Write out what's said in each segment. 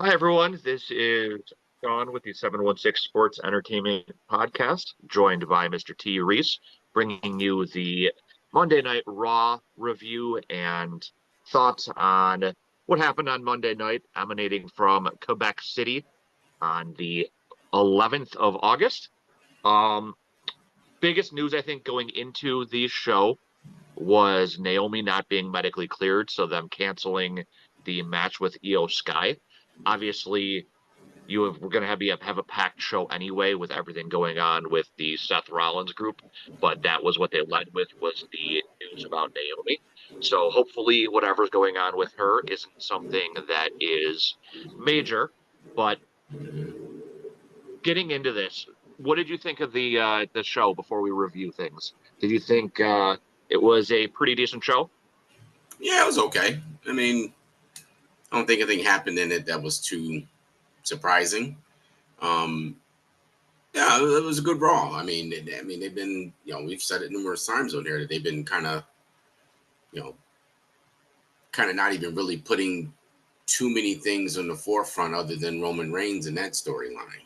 Hi, everyone. This is Sean with the 716 Sports Entertainment Podcast, joined by Mr. T. Reese, bringing you the Monday Night Raw review and thoughts on what happened on Monday night, emanating from Quebec City on the 11th of August. Um, Biggest news, I think, going into the show was Naomi not being medically cleared, so them canceling the match with Io Sky. Obviously, we're going to have a packed show anyway with everything going on with the Seth Rollins group, but that was what they led with was the news about Naomi. So hopefully whatever's going on with her isn't something that is major. But getting into this, what did you think of the show before we review things? Did you think it was a pretty decent show? Yeah, it was okay. I mean, I don't think anything happened in it that was too surprising. Um, yeah, it was a good Raw. I mean, they've been, we've said it numerous times on here that they've been you know, kind of not even really putting too many things on the forefront other than Roman Reigns in that storyline.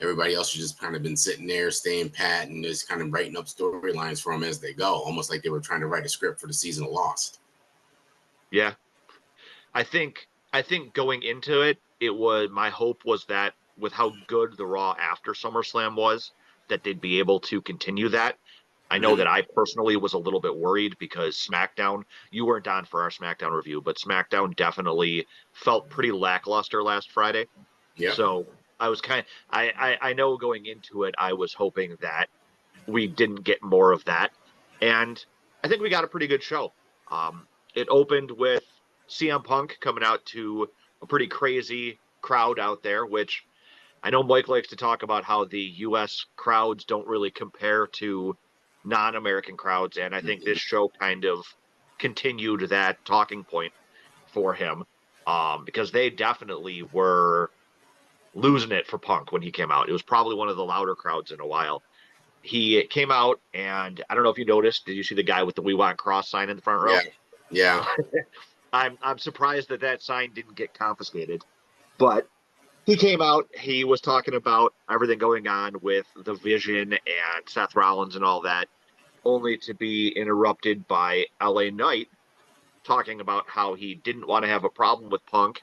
Everybody else has just kind of been sitting there, staying pat, and just kind of writing up storylines for them as they go, almost like they were trying to write a script for the season of Lost. Yeah, I think going into it, it was my hope was that with how good the Raw after SummerSlam was, that they'd be able to continue that. I know Mm-hmm. that I personally was a little bit worried because SmackDown, you weren't on for our SmackDown review, but SmackDown definitely felt pretty lackluster last Friday. Yep. So I was kind of, I know going into it, I was hoping that we didn't get more of that. And I think we got a pretty good show. It opened with CM Punk coming out to a pretty crazy crowd out there, which I know Mike likes to talk about how the US crowds don't really compare to non-American crowds. And I think this Mm-hmm. show kind of continued that talking point for him, because they definitely were losing it for Punk when he came out. It was probably one of the louder crowds in a while. He came out, and I don't know if you noticed. Did you see the guy with the "We Want Cross" sign in the front Yeah. row? Yeah. I'm surprised that that sign didn't get confiscated. But he came out. He was talking about everything going on with the Vision and Seth Rollins and all that, only to be interrupted by LA Knight talking about how he didn't want to have a problem with Punk,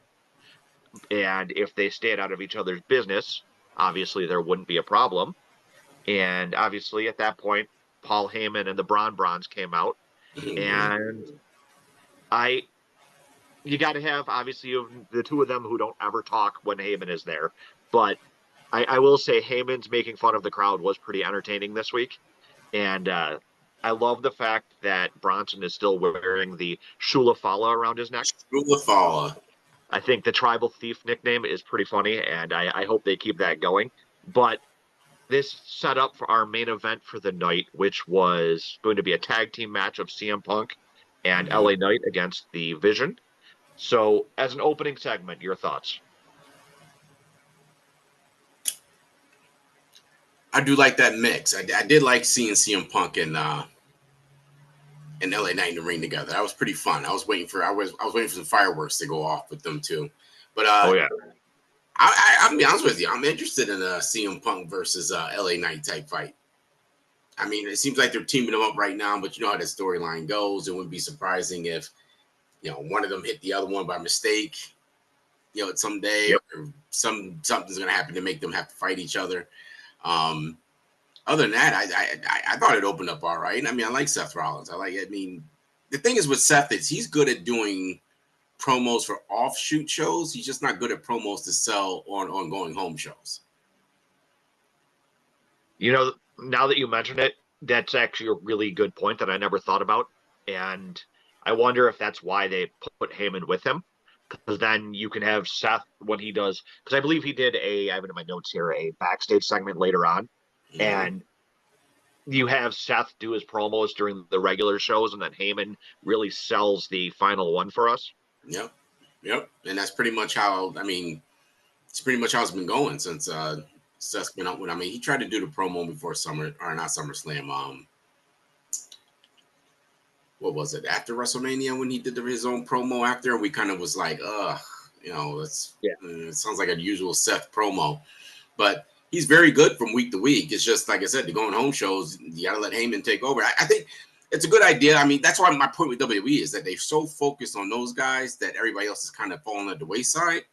and if they stayed out of each other's business, obviously there wouldn't be a problem. And obviously, at that point, Paul Heyman and the Bronze came out, Mm-hmm. and I you got to have obviously the two of them who don't ever talk when Heyman is there. But I will say Heyman's making fun of the crowd was pretty entertaining this week, and I love the fact that Bronson is still wearing the Shula Fala around his neck. Fala. I think the Tribal Thief nickname is pretty funny, and I hope they keep that going. But this set up for our main event for the night, which was going to be a tag team match of CM Punk and Mm-hmm. LA Knight against the Vision. So, as an opening segment, your thoughts? I do like that mix. I did like seeing CM Punk and LA Knight in the ring together. That was pretty fun. I was waiting for some fireworks to go off with them too. But Oh yeah, I'll be honest with you. I'm interested in a CM Punk versus LA Knight type fight. I mean, it seems like they're teaming them up right now, but you know how the storyline goes. It wouldn't be surprising if one of them hit the other one by mistake. Someday, yep. or something's gonna happen to make them have to fight each other. Um, Other than that, I thought it opened up all right. I mean, I like Seth Rollins. I mean, the thing is with Seth is he's good at doing promos for offshoot shows. He's just not good at promos to sell on ongoing home shows. You know, now that you mention it, that's actually a really good point that I never thought about, and I wonder if that's why they put Heyman with him, because then you can have Seth when he does. Because I believe he did I have it in my notes here, a backstage segment later on, Mm-hmm. and you have Seth do his promos during the regular shows, and then Heyman really sells the final one for us. Yep, yep, and that's pretty much how. I mean, it's pretty much how it's been going since Seth's been up with. I mean, he tried to do the promo before Summer or not SummerSlam. What was it after WrestleMania when he did his own promo after? We kind of was like, ugh, Yeah. It sounds like a usual Seth promo, but he's very good from week to week. It's just like I said, the going home shows, you got to let Heyman take over. I think it's a good idea. I mean, that's why my point with WWE is that they're so focused on those guys that everybody else is kind of falling at the wayside,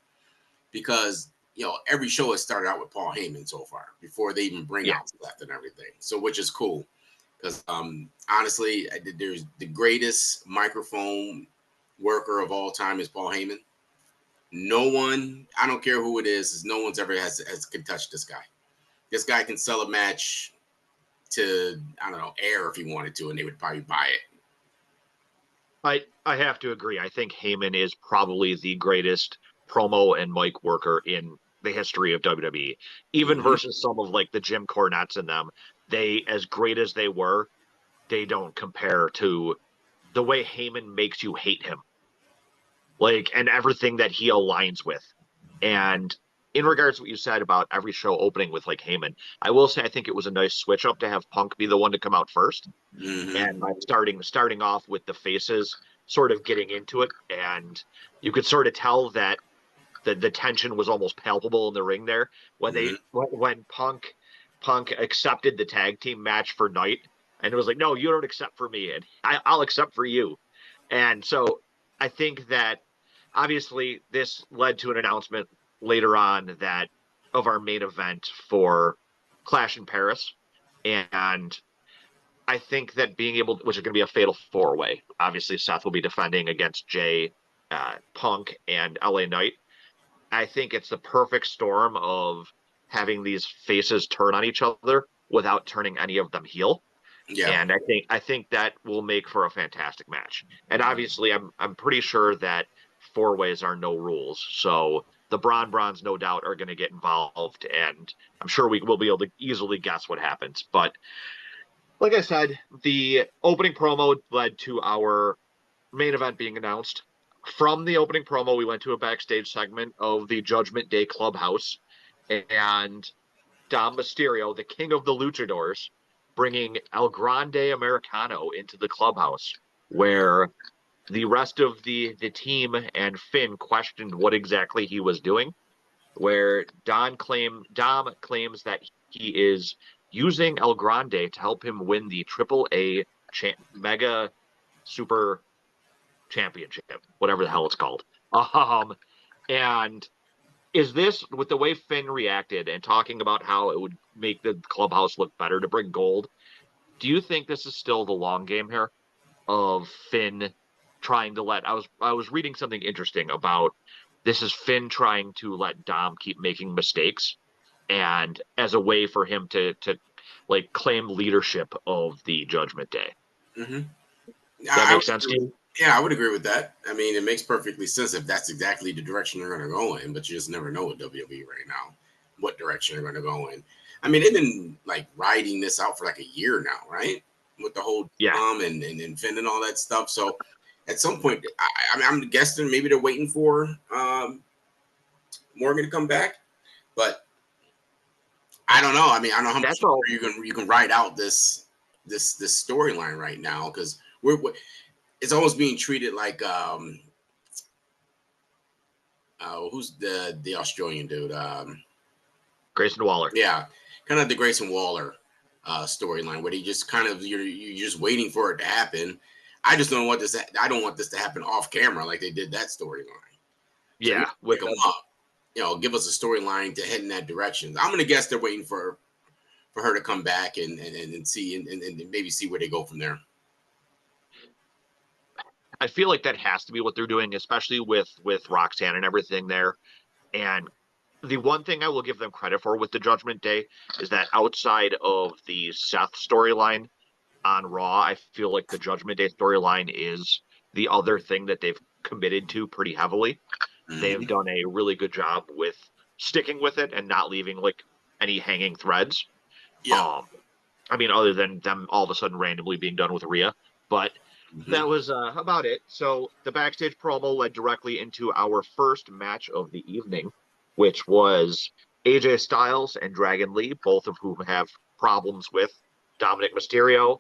because every show has started out with Paul Heyman so far before they even bring Yeah. out Seth and everything. So, which is cool, because honestly, there's the greatest microphone worker of all time is Paul Heyman. No one, I don't care who it is no one's ever has can touch this guy. This guy can sell a match to, I don't know, air if he wanted to, and they would probably buy it. I have to agree. I think Heyman is probably the greatest promo and mic worker in the history of WWE. Even Mm-hmm. versus some of like the Jim Cornettes and them, they, as great as they were, they don't compare to the way Heyman makes you hate him. Like, and everything that he aligns with. And in regards to what you said about every show opening with like Heyman, I will say I think it was a nice switch up to have Punk be the one to come out first, Mm-hmm. and by starting off with the faces sort of getting into it, and you could sort of tell that the tension was almost palpable in the ring there when Mm-hmm. when Punk accepted the tag team match for Night, and it was like, no, you don't accept for me, and I'll accept for you. And so I think that obviously this led to an announcement later on that of our main event for Clash in Paris. And I think that being able, which is going to be a fatal four way, obviously Seth will be defending against Jay, Punk, and LA Knight. I think it's the perfect storm of having these faces turn on each other without turning any of them heel. Yeah. And I think that will make for a fantastic match. And obviously, I'm pretty sure that four ways are no rules, so the Bronze no doubt are going to get involved, and I'm sure we will be able to easily guess what happens. But like I said, the opening promo led to our main event being announced. From the opening promo, we went to a backstage segment of the Judgment Day Clubhouse, and Dom Mysterio, the king of the luchadors, bringing El Grande Americano into the clubhouse, where the rest of the team and Finn questioned what exactly he was doing. Where Dom claims that he is using El Grande to help him win the AAA Mega Super Championship, whatever the hell it's called. And is this, with the way Finn reacted and talking about how it would make the clubhouse look better to bring gold, do you think this is still the long game here of Finn trying to I was reading something interesting about this is Finn trying to let Dom keep making mistakes, and as a way for him to like claim leadership of the Judgment Day. Mm-hmm. That I makes would sense to agree. you? Yeah, I would agree with that. I mean, it makes perfectly sense if that's exactly the direction they're going to go in, but you just never know with WWE right now what direction they're going to go in. I mean, they've been like riding this out for like a year now, right? With the whole Yeah. and Finn and all that stuff. So at some point, I mean, I'm guessing maybe they're waiting for Morgan to come back, but I don't know. I mean, I don't know how much That's all. you can ride out this storyline right now, because we're it's almost being treated like who's the Australian dude? Grayson Waller. Yeah, kind of the Grayson Waller storyline, where he just kind of you're just waiting for it to happen. I just don't want this. I don't want this to happen off camera like they did that storyline. So they need Yeah, to with pick them up. Give us a storyline to head in that direction. I'm gonna guess they're waiting for her to come back and see and maybe see where they go from there. I feel like that has to be what they're doing, especially with Roxanne and everything there. And the one thing I will give them credit for with the Judgment Day is that outside of the Seth storyline on Raw, I feel like the Judgment Day storyline is the other thing that they've committed to pretty heavily. They've Mm-hmm. done a really good job with sticking with it and not leaving like any hanging threads. Yeah. Um, I mean, other than them all of a sudden randomly being done with Rhea, but Mm-hmm. that was about it. So the backstage promo led directly into our first match of the evening, which was AJ Styles and Dragon Lee, both of whom have problems with Dominic Mysterio,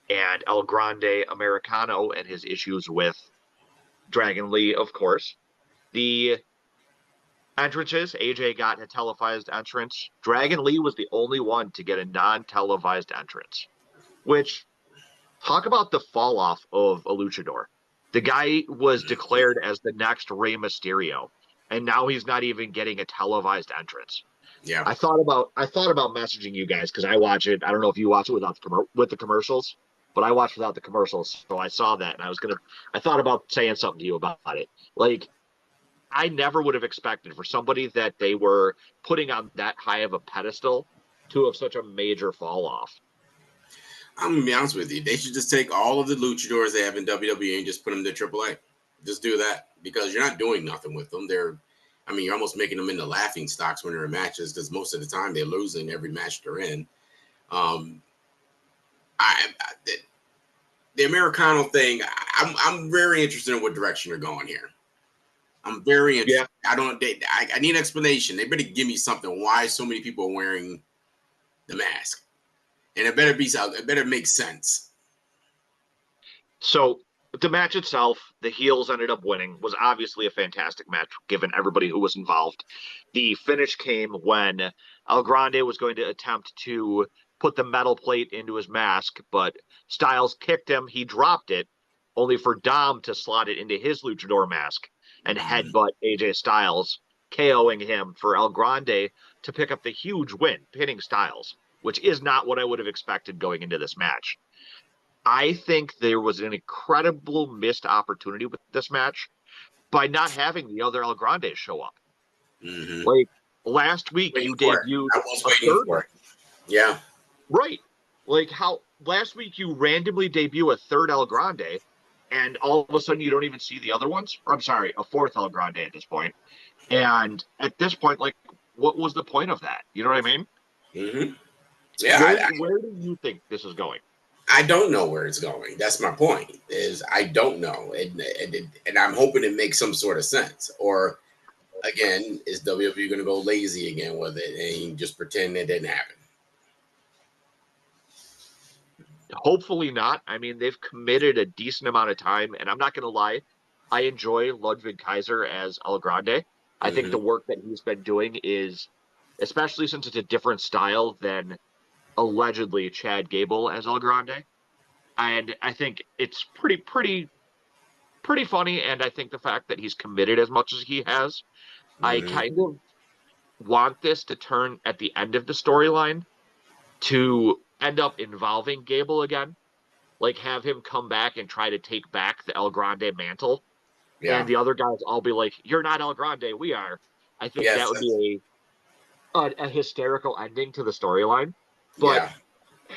and El Grande Americano and his issues with Dragon Lee, of course. The entrances. AJ got a televised entrance. Dragon Lee was the only one to get a non-televised entrance, which talk about the fall off of a luchador. The guy was declared as the next Rey Mysterio, and now he's not even getting a televised entrance. Yeah. I thought about messaging you guys because I watch it. I don't know if you watch it without with the commercials, but I watch without the commercials. So I saw that and I thought about saying something to you about it. Like I never would have expected for somebody that they were putting on that high of a pedestal to have such a major fall off. I'm gonna be honest with you. They should just take all of the luchadors they have in WWE and just put them to AAA. Just do that because you're not doing nothing with them. You're almost making them into laughing stocks when they're in matches because most of the time they're losing every match they're in. Um, the Americano thing. I'm very interested in what direction they're going here. I'm very Yeah. interested. I need an explanation. They better give me something. Why so many people are wearing the mask? And it better make sense. So the match itself, the heels ended up winning, was obviously a fantastic match given everybody who was involved. The finish came when El Grande was going to attempt to put the metal plate into his mask, but Styles kicked him. He dropped it, only for Dom to slot it into his luchador mask and headbutt AJ Styles, KOing him for El Grande to pick up the huge win, pinning Styles, which is not what I would have expected going into this match. I think there was an incredible missed opportunity with this match by not having the other El Grande show up. Mm-hmm. Like last week, Waiting you for it. debuted I was a waiting third for one. it. Yeah. Right. Like how last week you randomly debut a third El Grande, and all of a sudden you don't even see the other ones. Or, I'm sorry, a fourth El Grande at this point. And at this point, like, what was the point of that? You know what I mean? Mm-hmm. Yeah. Where do you think this is going? I don't know where it's going. That's my point. Is I don't know, and I'm hoping it makes some sort of sense. Or again, is WWE going to go lazy again with it and just pretend it didn't happen? Hopefully not. I mean, they've committed a decent amount of time, and I'm not going to lie. I enjoy Ludwig Kaiser as El Grande. I think Mm-hmm. the work that he's been doing is, especially since it's a different style than allegedly Chad Gable as El Grande. And I think it's pretty funny. And I think the fact that he's committed as much as he has, I Mm-hmm. kind of want this to turn at the end of the storyline to end up involving Gable again, like have him come back and try to take back the El Grande mantle, and Yeah. the other guys all be like, "You're not El Grande, we are." I think that Yes. would be a hysterical ending to the storyline. But Yeah.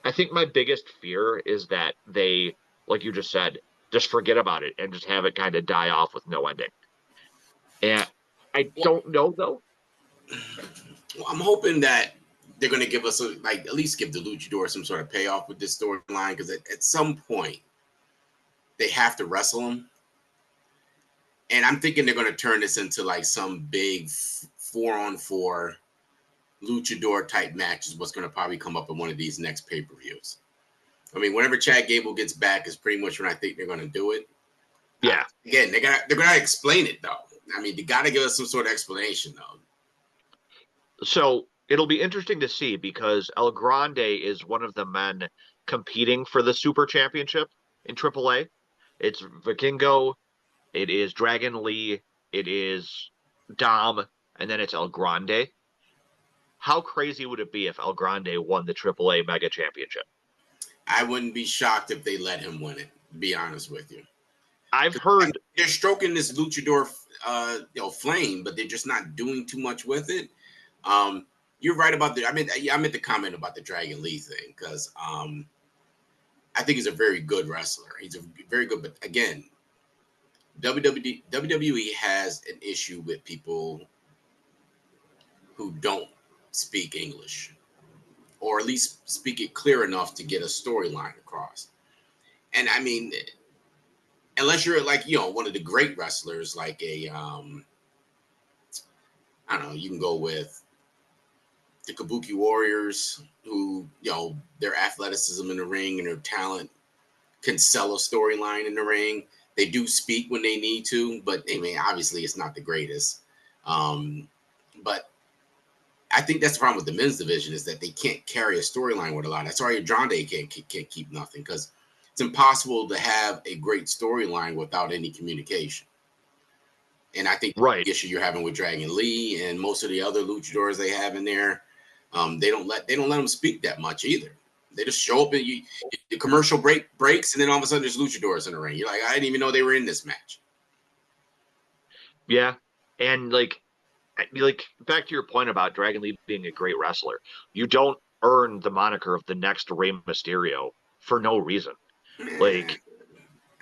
I think my biggest fear is that they, like you just said, just forget about it and just have it kind of die off with no ending. And I Well, don't know though. I'm hoping that they're going to give us at least give the luchador some sort of payoff with this storyline because at some point they have to wrestle him. And I'm thinking they're going to turn this into like some big 4-on-4 luchador type match is what's going to probably come up in one of these next pay-per-views. I mean, whenever Chad Gable gets back is pretty much when I think they're going to do it. Yeah. Again, they're going to explain it though. I mean, they got to give us some sort of explanation though. So it'll be interesting to see because El Grande is one of the men competing for the Super Championship in AAA. It's Vikingo, it is Dragon Lee, it is Dom, and then it's El Grande. How crazy would it be if El Grande won the AAA Mega Championship? I wouldn't be shocked if they let him win it. To be honest with you, I've heard, they're stroking this luchador, flame, but they're just not doing too much with it. You're right about the. I meant the comment about the Dragon Lee thing because I think he's a very good wrestler. He's a very good, but again, WWE has an issue with people who don't speak English, or at least speak it clear enough to get a storyline across. And I mean, unless you're like one of the great wrestlers, like I don't know, you can go with the Kabuki Warriors, who their athleticism in the ring and their talent can sell a storyline in the ring. They do speak when they need to, but I mean, obviously, it's not the greatest. But I think that's the problem with the men's division is that they can't carry a storyline with a lot. That's why Andrade can't keep nothing, because it's impossible to have a great storyline without any communication. And I think Right. the issue you're having with Dragon Lee and most of the other luchadors they have in there, they don't let them speak that much either. They just show up and the commercial breaks, and then all of a sudden there's luchadors in the ring. You're like, I didn't even know they were in this match. Yeah. And like back to your point about Dragon Lee being a great wrestler, you don't earn the moniker of the next Rey Mysterio for no reason. Like,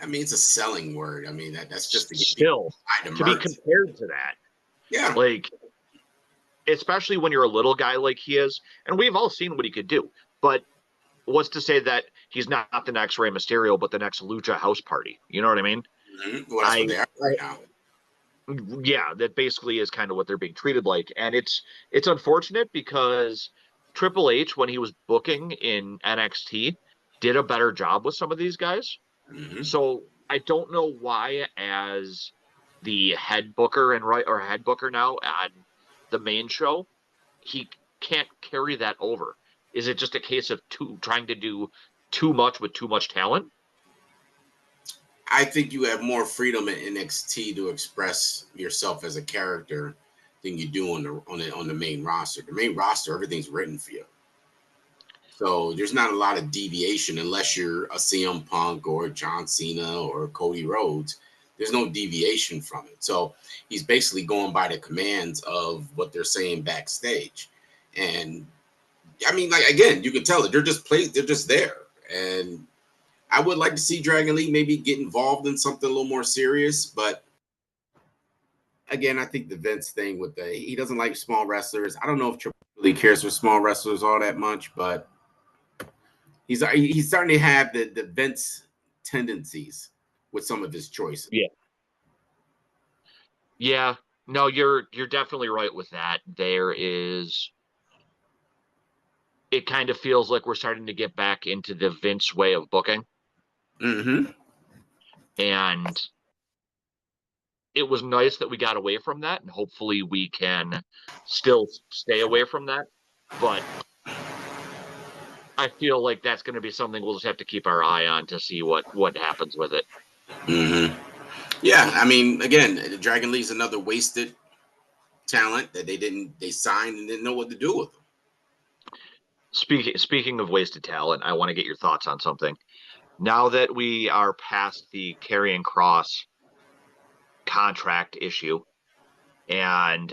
I mean, it's a selling word. I mean, that's just to get people still to to be merch. compared to that, Yeah. like, especially when you're a little guy like he is, and we've all seen what he could do. But what's to say that he's not the next Rey Mysterio, but the next Lucha House Party? You know what I mean? Mm-hmm. Well, that's what they are right now. Yeah, that basically is kind of what they're being treated like, and it's unfortunate because Triple H, when he was booking in NXT, did a better job with some of these guys. Mm-hmm. So I don't know why, as the head booker and right or head booker now on the main show, he can't carry that over. Is it just a case of trying to do too much with too much talent? I think you have more freedom in NXT to express yourself as a character than you do on the main roster. The main roster, everything's written for you. So there's not a lot of deviation unless you're a CM Punk or John Cena or Cody Rhodes. There's no deviation from it. So he's basically going by the commands of what they're saying backstage. And I mean, like, again, you can tell it. They're just there. And I would like to see Dragon Lee maybe get involved in something a little more serious, but again, I think the Vince thing with he doesn't like small wrestlers. I don't know if Triple really cares for small wrestlers all that much, but he's starting to have the Vince tendencies with some of his choices. Yeah. Yeah. No, you're definitely right with that. It kind of feels like we're starting to get back into the Vince way of booking. Mm-hmm. And it was nice that we got away from that, and hopefully we can still stay away from that. But I feel like that's going to be something we'll just have to keep our eye on to see what happens with it. Mm-hmm. Yeah, I mean, again, Dragon Lee's another wasted talent that they signed and didn't know what to do with them. Speaking of wasted talent, I want to get your thoughts on something. Now that we are past the Karrion Kross contract issue, and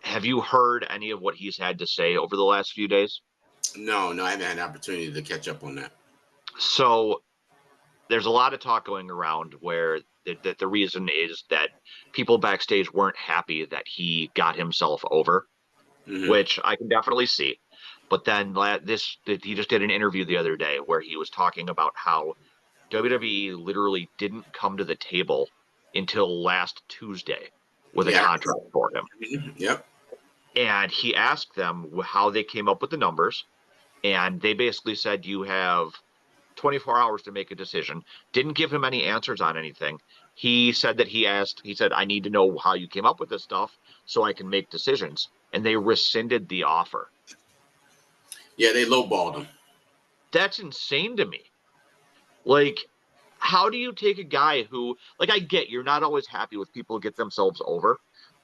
have you heard any of what he's had to say over the last few days? No, I haven't had an opportunity to catch up on that. So there's a lot of talk going around where the reason is that people backstage weren't happy that he got himself over, Mm-hmm. which I can definitely see. But then he just did an interview the other day where he was talking about how WWE literally didn't come to the table until last Tuesday with a Yeah. contract for him. Mm-hmm. Yep. And he asked them how they came up with the numbers. And they basically said, you have 24 hours to make a decision. Didn't give him any answers on anything. He said that he said, I need to know how you came up with this stuff so I can make decisions. And they rescinded the offer. Yeah, they lowballed him. That's insane to me. Like, how do you take a guy who, like, I get you're not always happy with people who get themselves over,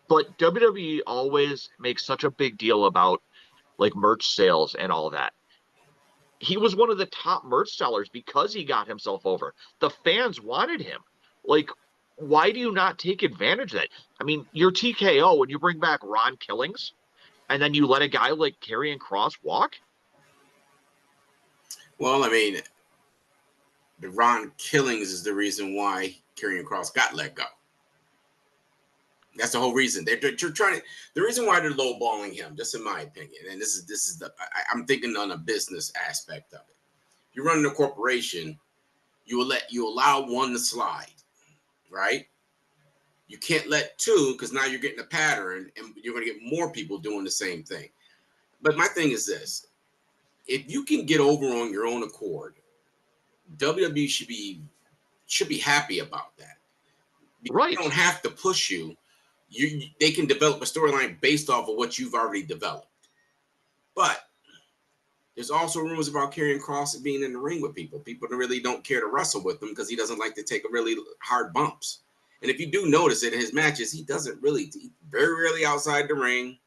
but WWE always makes such a big deal about like merch sales and all that. He was one of the top merch sellers because he got himself over. The fans wanted him. Like, why do you not take advantage of that? I mean, you're TKO when you bring back Ron Killings and then you let a guy like Karrion Kross walk. Well, I mean, the Ron Killings is the reason why Karrion Kross got let go. That's the whole reason they're trying to. The reason why they're lowballing him, just in my opinion, and this is I'm thinking on a business aspect of it. You're running a corporation, you allow one to slide, right? You can't let two because now you're getting a pattern, and you're going to get more people doing the same thing. But my thing is this: if you can get over on your own accord, WWE should be happy about that. Because they Right. don't have to push you they can develop a storyline based off of what you've already developed. But there's also rumors about Karrion Kross being in the ring with people. People really don't care to wrestle with him because he doesn't like to take really hard bumps. And if you do notice it in his matches, he doesn't really, very rarely outside the ring.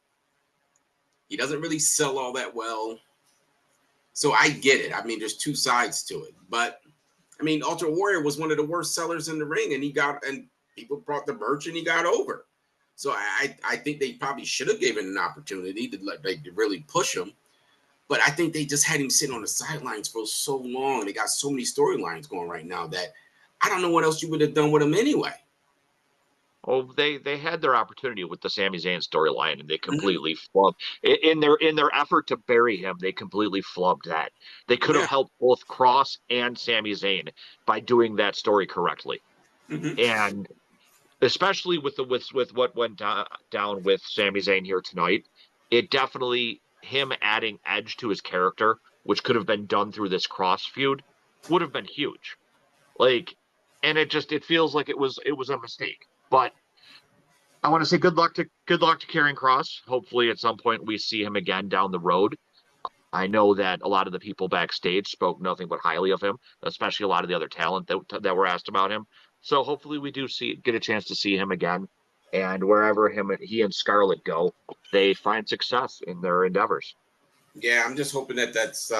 He doesn't really sell all that well. So I get it. I mean, there's two sides to it. But I mean, Ultimate Warrior was one of the worst sellers in the ring, and people brought the merch and he got over. So I think they probably should have given an opportunity to really push him. But I think they just had him sit on the sidelines for so long. They got so many storylines going right now that I don't know what else you would have done with him anyway. Oh, they had their opportunity with the Sami Zayn storyline, and they Mm-hmm. completely flubbed in their effort to bury him. They completely flubbed that. They could have Yeah. helped both Cross and Sami Zayn by doing that story correctly, Mm-hmm. and especially with what went down with Sami Zayn here tonight, it definitely him adding edge to his character, which could have been done through this Cross feud, would have been huge. Like, and it feels like it was a mistake, but. I want to say good luck to Karrion Kross. Hopefully, at some point we see him again down the road. I know that a lot of the people backstage spoke nothing but highly of him, especially a lot of the other talent that were asked about him. So hopefully we do get a chance to see him again, and wherever he and Scarlett go, they find success in their endeavors. Yeah, I'm just hoping that's.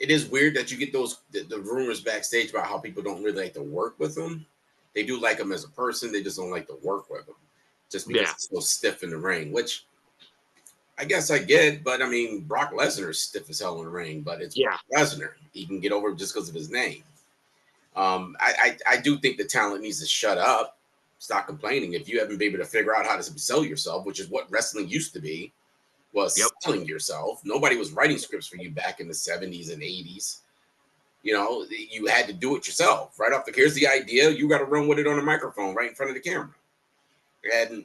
It is weird that you get the rumors backstage about how people don't really like to work with him. They do like him as a person. They just don't like to work with him, just because Yeah, he's so stiff in the ring. Which I guess I get, but I mean, Brock Lesnar is stiff as hell in the ring, but it's Brock yeah, Lesnar. He can get over just because of his name. I do think the talent needs to shut up, stop complaining. If you haven't been able to figure out how to sell yourself, which is what wrestling used to be, was yep, selling yourself. Nobody was writing scripts for you back in the 70s and 80s. You know, you had to do it yourself. Right off here's the idea. You got to run with it on a microphone right in front of the camera. And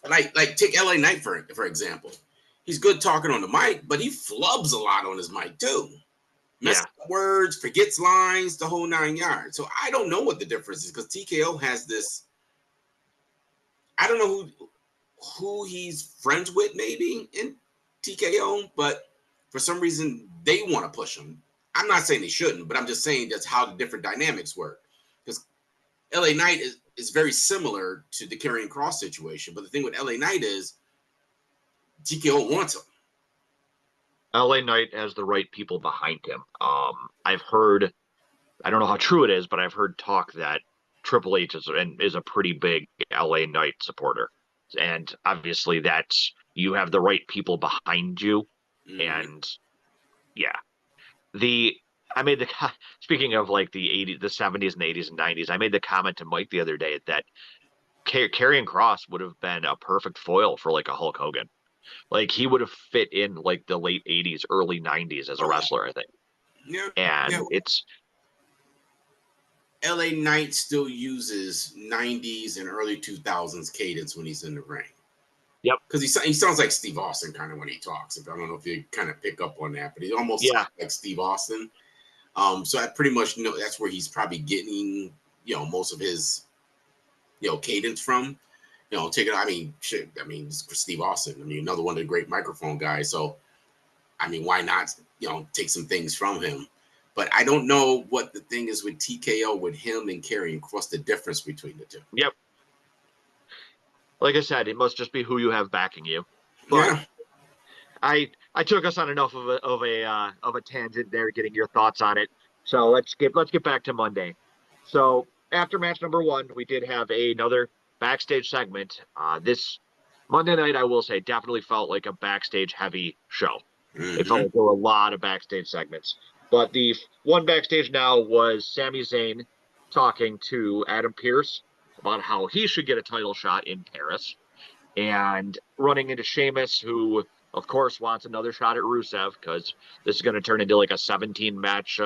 like take LA Knight for example. He's good talking on the mic, but he flubs a lot on his mic too. Messes yeah. up words, forgets lines, the whole 9 yards. So I don't know what the difference is because TKO has this. I don't know who he's friends with, maybe in TKO, but for some reason they want to push him. I'm not saying they shouldn't, but I'm just saying that's how the different dynamics work. Because LA Knight is very similar to the Karrion Kross situation, but the thing with LA Knight is TKO wants him. LA Knight has the right people behind him. I've heard I don't know how true it is, but I've heard talk that Triple H is a pretty big LA Knight supporter, and obviously that's you have the right people behind you, Mm-hmm. and yeah, the I made the speaking of like the 80s, the 70s and 80s and 90s, I made the comment to Mike the other day that Karrion Kross would have been a perfect foil for like a Hulk Hogan. Like he would have fit in like the late 80s, early 90s as a Oh yeah, wrestler, I think. yeah, yeah. And it's LA Knight still uses 90s and early 2000s cadence when he's in the ring. yep, Because he sounds like Steve Austin kind of when he talks. If I don't know if you kind of pick up on that, but he almost yeah, sounds like Steve Austin. So I pretty much know that's where he's probably getting most of his cadence from. Take it. I mean, shit. I mean, for Steve Austin. I mean, another one of the great microphone guys. So I mean, why not take some things from him? But I don't know what the thing is with TKO with him and Karrion. What's the difference between the two? yep. Like I said, it must just be who you have backing you. But Yeah. I took us on enough of a tangent there, getting your thoughts on it. So let's get back to Monday. So after match number one, we did have another backstage segment. This Monday night, I will say, definitely felt like a backstage heavy show. It felt Mm-hmm. like there were a lot of backstage segments. But the one backstage now was Sami Zayn talking to Adam Pearce about how he should get a title shot in Paris and running into Sheamus, who of course wants another shot at Rusev because this is going to turn into like a 17 match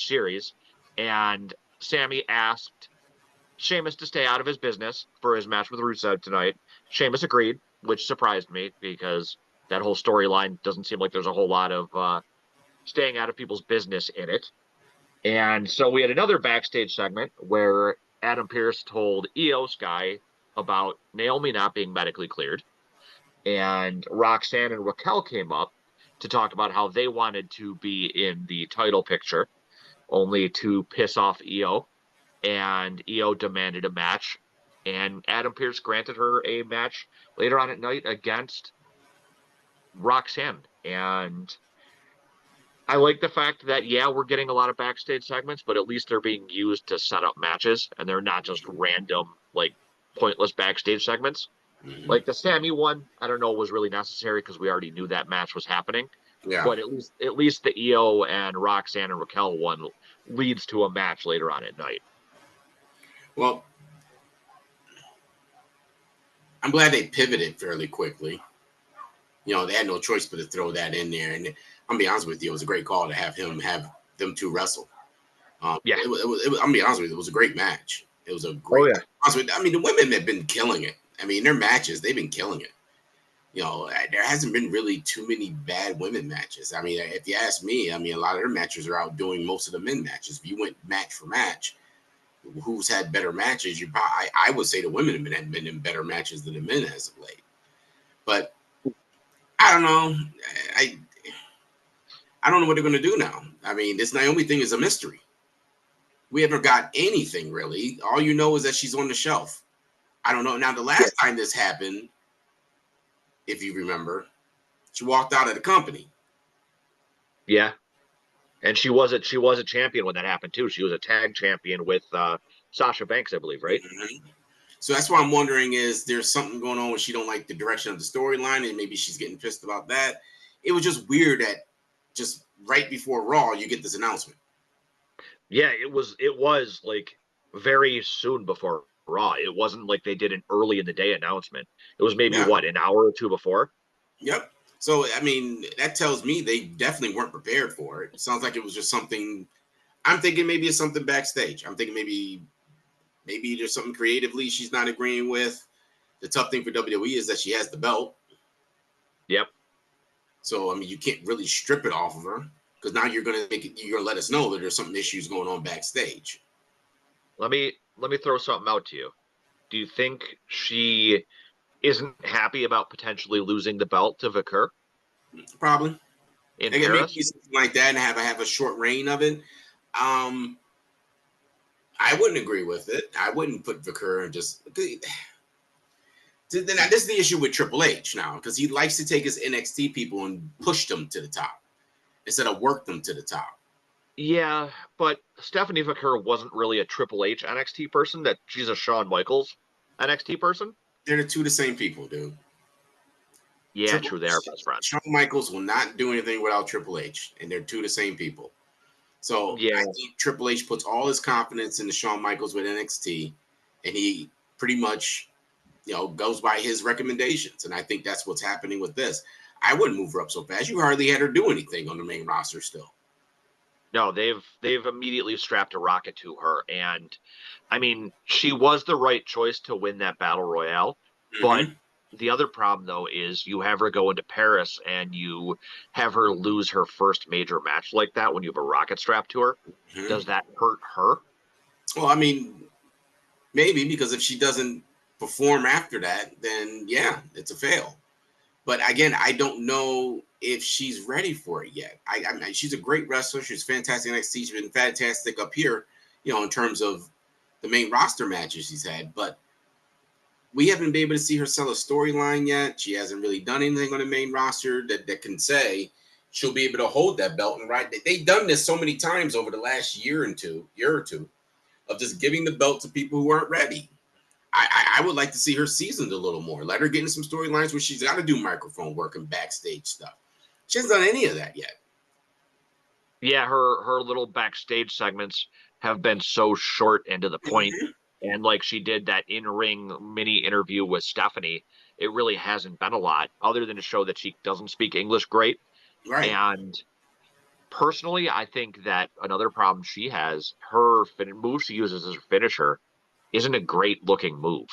series. And Sammy asked Sheamus to stay out of his business for his match with Rusev tonight. Sheamus agreed, which surprised me because that whole storyline doesn't seem like there's a whole lot of staying out of people's business in it. And so we had another backstage segment where Adam Pearce told EO Sky about Naomi not being medically cleared, and Roxanne and Raquel came up to talk about how they wanted to be in the title picture, only to piss off EO, and EO demanded a match, and Adam Pearce granted her a match later on at night against Roxanne. And I like the fact that, yeah, we're getting a lot of backstage segments, but at least they're being used to set up matches and they're not just random, like, pointless backstage segments. Mm-hmm. Like the Sammy one, I don't know, was really necessary because we already knew that match was happening. Yeah. But at least the EO and Roxanne and Raquel one leads to a match later on at night. Well, I'm glad they pivoted fairly quickly. They had no choice but to throw that in there. And I'm gonna be honest with you, it was a great call to have them two wrestle. Yeah. I'm gonna be honest with you, it was a great match. It was a Oh great. yeah. I mean, the women have been killing it. I mean, their matches, they've been killing it. There hasn't been really too many bad women matches. I mean, if you ask me, I mean, a lot of their matches are outdoing most of the men matches. If you went match for match, who's had better matches? I would say the women have been in better matches than the men as of late. But I don't know. I I don't know what they're going to do now. I mean, this Naomi thing is a mystery. We haven't got anything really. All you know is that she's on the shelf. I don't know. Now, the Yeah. last time this happened, if you remember, she walked out of the company. Yeah. And she was a champion when that happened too. She was a tag champion with Sasha Banks, I believe, right? Mhm. So that's why I'm wondering, is there something going on where she don't like the direction of the storyline and maybe she's getting pissed about that? It was just weird that just right before Raw, you get this announcement. Yeah, it was like very soon before Raw. It wasn't like they did an early in the day announcement. It was maybe Yeah. what, an hour or two before? Yep. So, I mean, that tells me they definitely weren't prepared for it. Sounds like it was just something. I'm thinking maybe it's something backstage. I'm thinking maybe there's something creatively she's not agreeing with. The tough thing for WWE is that she has the belt. Yep. So, I mean, you can't really strip it off of her because now you're gonna let us know that there's some issues going on backstage. Let me throw something out to you. Do you think she isn't happy about potentially losing the belt to Vicker Probably. in Again, maybe Paris? something like that and have a short reign of it. Um, I wouldn't agree with it. I wouldn't put Vicker and just. Then this is the issue with Triple H now because he likes to take his NXT people and push them to the top instead of work them to the top. Yeah, but Stephanie Vicker wasn't really a Triple H NXT person. That she's a Shawn Michaels NXT person. They're the two the same people, dude. Yeah, Triple true. They are H, best friends. Shawn Michaels will not do anything without Triple H, and they're two the same people. So I Yeah, think Triple H puts all his confidence into Shawn Michaels with NXT, and he pretty much, goes by his recommendations. And I think that's what's happening with this. I wouldn't move her up so fast. You hardly had her do anything on the main roster still. no, they've immediately strapped a rocket to her, and I mean, she was the right choice to win that battle royale. But Mm-hmm. the other problem, though, is you have her go into Paris and you have her lose her first major match like that when you have a rocket strapped to her. Mm-hmm. Does that hurt her? Well, I mean, maybe because if she doesn't perform after that, then yeah, it's a fail. But again, I don't know if she's ready for it yet. I mean, she's a great wrestler. She's fantastic in NXT. She's been fantastic up here, in terms of the main roster matches she's had. But we haven't been able to see her sell a storyline yet. She hasn't really done anything on the main roster that can say she'll be able to hold that belt and ride. They've done this so many times over the last year or two, of just giving the belt to people who aren't ready. I would like to see her seasoned a little more. Let her get in some storylines where she's got to do microphone work and backstage stuff. She hasn't done any of that yet. Yeah, her little backstage segments have been so short and to the point. Mm-hmm. And like she did that in-ring mini interview with Stephanie, it really hasn't been a lot other than to show that she doesn't speak English great. Right. And personally, I think that another problem she has, her move she uses as her finisher, isn't a great looking move.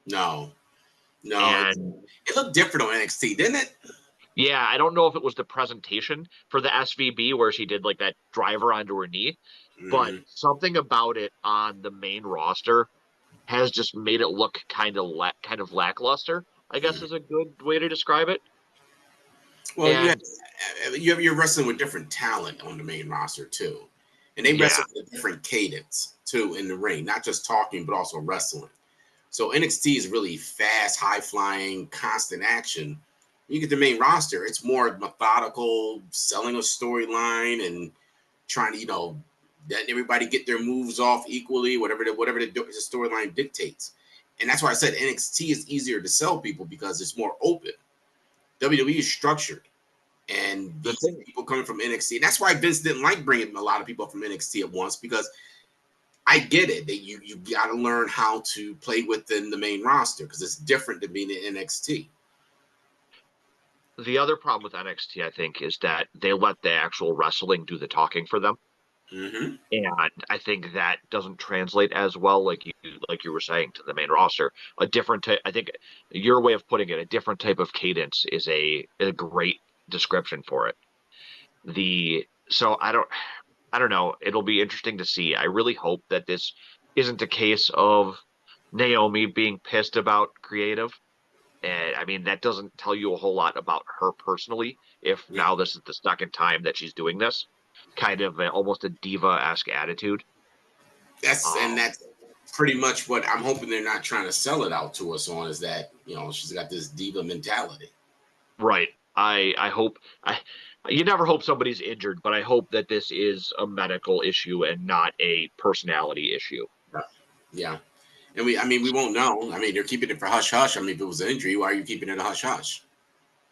No. No. And It looked different on NXT, didn't it? yeah, I don't know if it was the presentation for the SVB where she did like that driver onto her knee, but Mm-hmm. something about it on the main roster has just made it look kind of lackluster, I guess is a good way to describe it. Well, And you're wrestling with different talent on the main roster too, and they yeah, wrestle with a different cadence too in the ring, not just talking but also wrestling. So NXT is really fast, high flying, constant action. You get the main roster; it's more methodical, selling a storyline and trying to letting everybody get their moves off equally, whatever the storyline dictates. And that's why I said NXT is easier to sell people because it's more open. WWE is structured, and the these thing people coming from NXT. And that's why Vince didn't like bringing a lot of people from NXT at once, because I get it that you got to learn how to play within the main roster because it's different than being in NXT. the other problem with NXT, I think, is that they let the actual wrestling do the talking for them. Mm-hmm. And I think that doesn't translate as well, like you were saying, to the main roster. A different type, I think your way of putting it, a different type of cadence is a great description for it. The so I don't know. It'll be interesting to see. I really hope that this isn't a case of Naomi being pissed about creative. And I mean, that doesn't tell you a whole lot about her personally. If Yeah, now this is the second time that she's doing this, kind of almost a diva-esque attitude. Um, that's pretty much what I'm hoping they're not trying to sell it out to us on, is that she's got this diva mentality. right. I hope I you never hope somebody's injured, but I hope that this is a medical issue and not a personality issue. Yeah. And we won't know. I mean, they're keeping it for hush hush. I mean, if it was an injury, why are you keeping it a hush hush?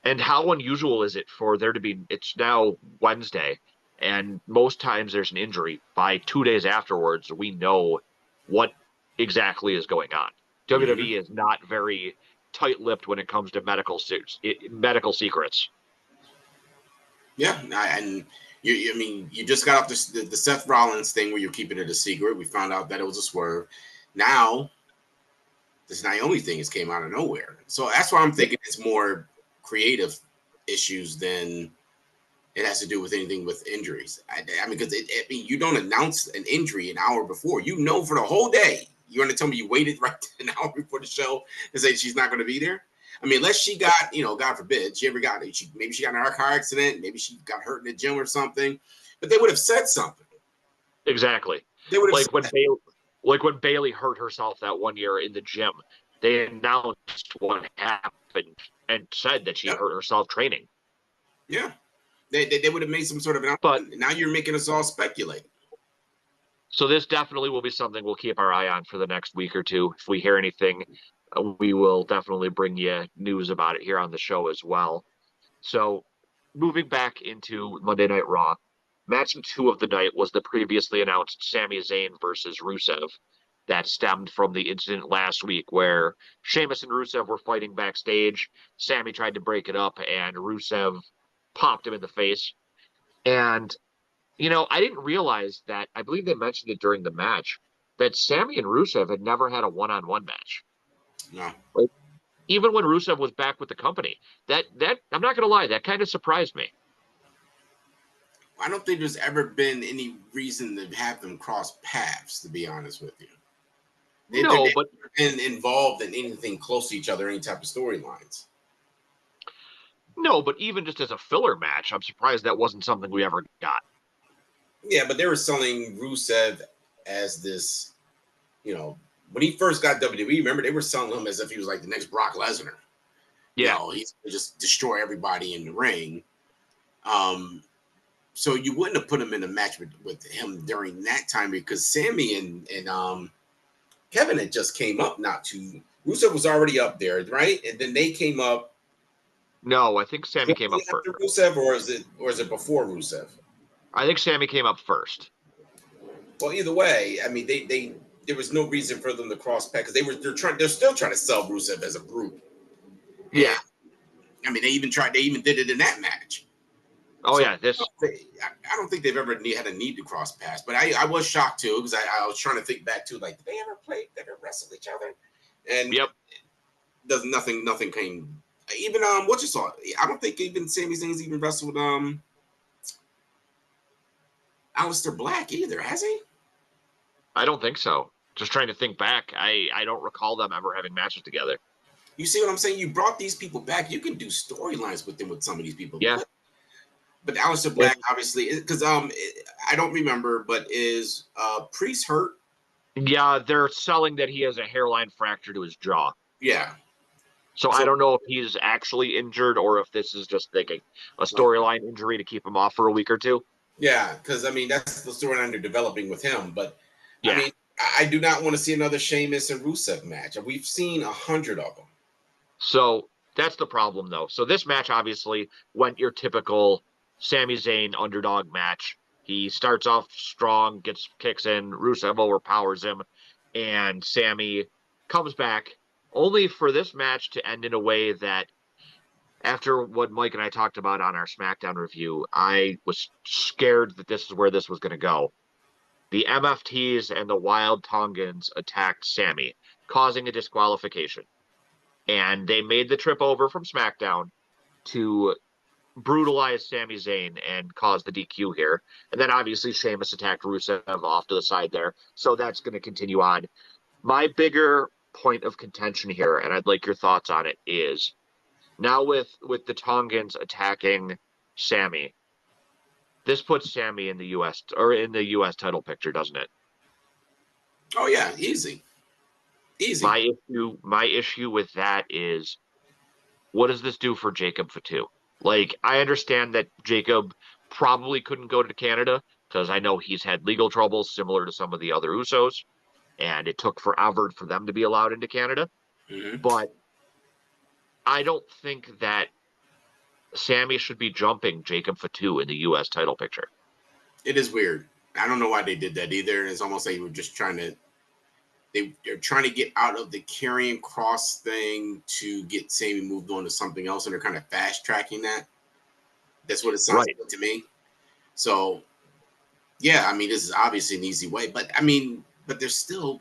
And how unusual is it for there to be, it's now Wednesday, and most times there's an injury. By 2 days afterwards, we know what exactly is going on. Mm-hmm. WWE is not very tight-lipped when it comes to medical secrets. Yeah, and I mean, you just got off the Seth Rollins thing where you're keeping it a secret. We found out that it was a swerve. Now this Naomi thing has came out of nowhere. So that's why I'm thinking it's more creative issues than it has to do with anything with injuries. I mean, because I mean, you don't announce an injury an hour before. You know for the whole day. You're going to tell me you waited right an hour before the show and say she's not going to be there? I mean, unless she got, God forbid, she ever got it. Maybe she got in a car accident. Maybe she got hurt in the gym or something. But they would have said something. Exactly. They would have Like when said, Bailey, like when Bailey hurt herself that one year in the gym, they announced what happened and said that she yep, hurt herself training. yeah. They would have made some sort of But announcement. Now you're making us all speculate. so this definitely will be something we'll keep our eye on for the next week or two. If we hear anything, we will definitely bring you news about it here on the show as well. So moving back into Monday Night Raw, match two of the night was the previously announced Sami Zayn versus Rusev. That stemmed from the incident last week where Sheamus and Rusev were fighting backstage. Sammy tried to break it up, and Rusev popped him in the face. And I didn't realize that. I believe they mentioned it during the match that Sammy and Rusev had never had a one-on-one match. No. Like even when Rusev was back with the company, that I'm not gonna lie, that kind of surprised me. I don't think there's ever been any reason to have them cross paths, to be honest with you. They've No, never but been involved in anything close to each other, any type of storylines. no, but even just as a filler match, I'm surprised that wasn't something we ever got. Yeah, but they were selling Rusev as this, when he first got WWE, remember they were selling him as if he was like the next Brock Lesnar. Yeah, He's gonna just destroy everybody in the ring. Um, so you wouldn't have put him in a match with him during that time because Sammy and Kevin had just came up not too. Rusev was already up there, right? And then they came up no, I think Sammy came shortly up first. after Rusev, or is it before Rusev? I think Sammy came up first. Well, either way, I mean, they there was no reason for them to cross path because they're still trying to sell Rusev as a group, and Yeah. I mean they even did it in that match. Oh So yeah, this. I don't think they've ever had a need to cross paths, but I was shocked too because I was trying to think back to like did they ever play, did they ever wrestle each other, and Yep. does nothing came. Even what you saw, I don't think even Sami Zayn's even wrestled Aleister Black either, has he? I don't think so. Just trying to think back. I don't recall them ever having matches together. You see what I'm saying? You brought these people back. You can do storylines with them with some of these people. Yeah. But Aleister Black, obviously, because I don't remember, but is Priest hurt? Yeah, they're selling that he has a hairline fracture to his jaw. Yeah. So I So don't know if he's actually injured or if this is just thinking a okay. storyline injury to keep him off for a week or two. Yeah, because I mean that's the storyline they're developing with him. But I Yeah. mean, I do not want to see another Sheamus and Rusev match. We've seen 100 of them. So that's the problem, though. So this match obviously went your typical Sami Zayn underdog match. He starts off strong, gets kicks in, Rusev overpowers him, and Sammy comes back only for this match to end in a way that, after what Mike and I talked about on our SmackDown review, I was scared that this is where this was going to go. The MFTs and the Wild Tongans attacked Sammy, causing a disqualification. And they made the trip over from SmackDown to brutalize Sami Zayn and cause the DQ here. And then obviously Sheamus attacked Rusev off to the side there. So that's going to continue on. My bigger point of contention here, and I'd like your thoughts on it, is now with the Tongans attacking Sammy, this puts Sammy in the US or in the US title picture, doesn't it? Oh yeah, easy, easy. My issue with that is, what does this do for Jacob Fatu? Like, I understand that Jacob probably couldn't go to Canada because I know he's had legal troubles similar to some of the other Usos, and it took forever for them to be allowed into Canada. Mm-hmm. But I don't think that Sammy should be jumping Jacob Fatu in the U.S. title picture. It is weird. I don't know why they did that either. It's almost like they were just they're trying to get out of the carrying cross thing to get Sammy moved on to something else, and they're kind of fast tracking that. That's what it sounds Right. like to me. So yeah, I mean, this is obviously an easy way, but I mean, but they're still